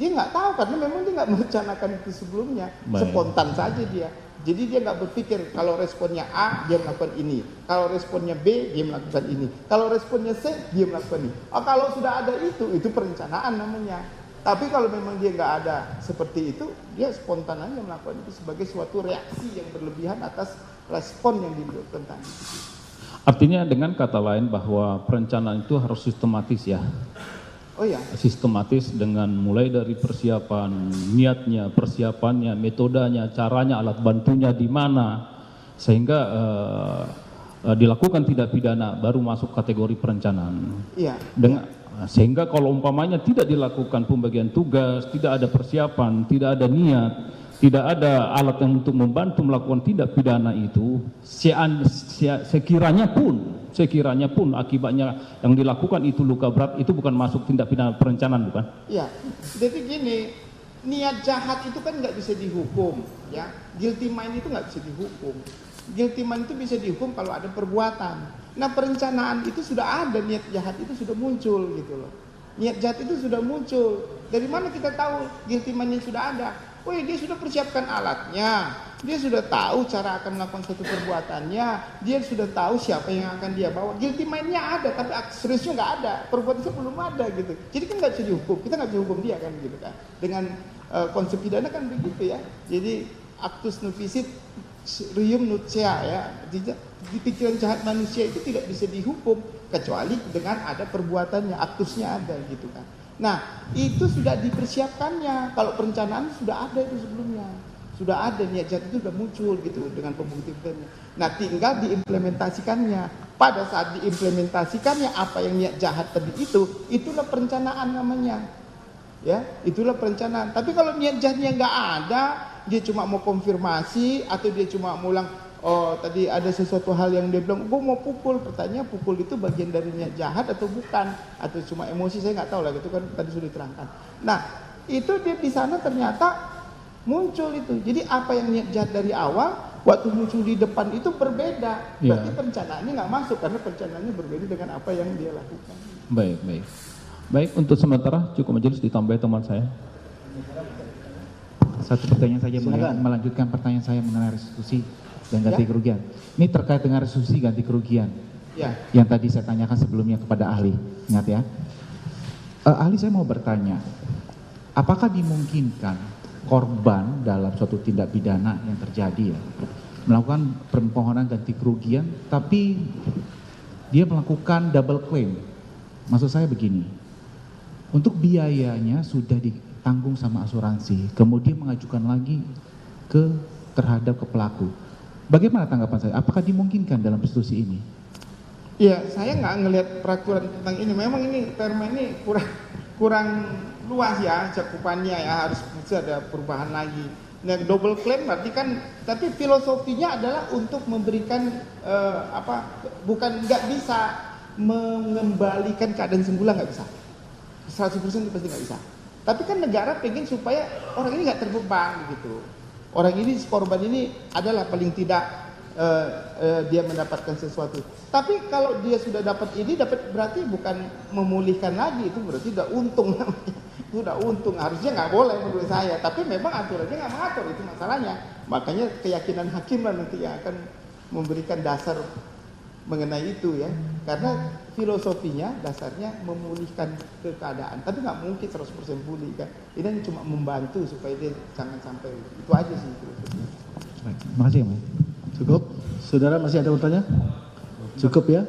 Dia nggak tahu karena memang dia nggak merencanakan itu sebelumnya. Baik. Spontan saja dia. Jadi dia nggak berpikir kalau responnya A dia melakukan ini, kalau responnya B dia melakukan ini, kalau responnya C dia melakukan ini. Oh, kalau sudah ada itu perencanaan namanya. Tapi kalau memang dia nggak ada seperti itu, dia spontan aja melakukan itu sebagai suatu reaksi yang berlebihan atas respon yang dilakukan tadi. Artinya dengan kata lain bahwa perencanaan itu harus sistematis ya. Oh ya. Sistematis dengan mulai dari persiapan, niatnya, persiapannya, metodenya, caranya, alat bantunya di mana, sehingga dilakukan tindak pidana baru masuk kategori perencanaan. Iya. Sehingga kalau umpamanya tidak dilakukan pembagian tugas, tidak ada persiapan, tidak ada niat, tidak ada alat yang untuk membantu melakukan tindak pidana itu, sekiranya pun akibatnya yang dilakukan itu luka berat, itu bukan masuk tindak pidana perencanaan, bukan? Iya, jadi gini, niat jahat itu kan nggak bisa dihukum, ya. Guilty mind itu nggak bisa dihukum. Guilty mind itu bisa dihukum kalau ada perbuatan. Nah perencanaan itu sudah ada, niat jahat itu sudah muncul gitu loh. Niat jahat itu sudah muncul. Dari mana kita tahu guilty mind-nya sudah ada? Wih, dia sudah persiapkan alatnya, dia sudah tahu cara akan melakukan suatu perbuatannya, dia sudah tahu siapa yang akan dia bawa. Guilty mind-nya ada, tapi seriusnya nggak ada, perbuatannya belum ada gitu. Jadi kan nggak bisa dihukum, kita nggak bisa hukum dia kan gitu kan. Dengan konsep pidana kan begitu ya. Jadi actus nufficit reum nucea ya. Di pikiran jahat manusia itu tidak bisa dihukum kecuali dengan ada perbuatannya, aktusnya ada gitu kan. Nah itu sudah dipersiapkannya. Kalau perencanaan sudah ada itu sebelumnya, sudah ada niat jahat itu sudah muncul gitu dengan pembuktiannya. Nah tinggal diimplementasikannya. Pada saat diimplementasikannya apa yang niat jahat tadi itu, itulah perencanaan namanya. Ya, itulah perencanaan. Tapi kalau niat jahatnya nggak ada, dia cuma mau konfirmasi atau dia cuma mau ulang. Oh tadi ada sesuatu hal yang dia bilang, gue mau pukul. Pertanyaan pukul itu bagian dari niat jahat atau bukan? Atau cuma emosi, saya nggak tahu lah, itu kan tadi sudah diterangkan. Nah itu dia di sana ternyata muncul itu. Jadi apa yang niat jahat dari awal, waktu muncul di depan itu berbeda. Berarti perencanaannya nggak masuk karena perencanaannya berbeda dengan apa yang dia lakukan. Baik, baik. Baik, untuk sementara cukup majelis ditambah teman saya. Satu pertanyaan saja, Mulia. Melanjutkan pertanyaan saya mengenai restitusi dan ganti kerugian. Ini terkait dengan restitusi ganti kerugian. Ya. Yang tadi saya tanyakan sebelumnya kepada ahli. Ingat ya. Ahli, saya mau bertanya, apakah dimungkinkan korban dalam suatu tindak pidana yang terjadi ya, melakukan permohonan ganti kerugian, tapi dia melakukan double claim? Maksud saya begini, untuk biayanya sudah ditanggung sama asuransi, kemudian mengajukan lagi terhadap ke pelaku. Bagaimana tanggapan saya? Apakah dimungkinkan dalam restitusi ini? Ya, saya nggak ngelihat peraturan tentang ini. Memang ini permen ini kurang luas ya cakupannya ya, harus ada perubahan lagi. Nah, double claim berarti kan, tapi filosofinya adalah untuk memberikan bukan, nggak bisa mengembalikan keadaan semula, nggak bisa. 100% itu pasti nggak bisa. Tapi kan negara pengen supaya orang ini nggak terbeban gitu. Orang ini, korban ini adalah paling tidak dia mendapatkan sesuatu. Tapi kalau dia sudah dapat ini, berarti bukan memulihkan lagi, itu berarti udah untung namanya. Itu udah untung, harusnya nggak boleh menurut saya. Tapi memang aturannya nggak mengatur, itu masalahnya. Makanya keyakinan hakim lah nanti yang akan memberikan dasar mengenai itu ya. Karena filosofinya dasarnya memulihkan keadaan. Tapi nggak mungkin 100% pulih kan. Ini cuma membantu supaya dia jangan sampai, itu aja sih filosofinya. Baik, terima kasih ya, Mas. Cukup? Saudara masih ada bertanya? Cukup ya?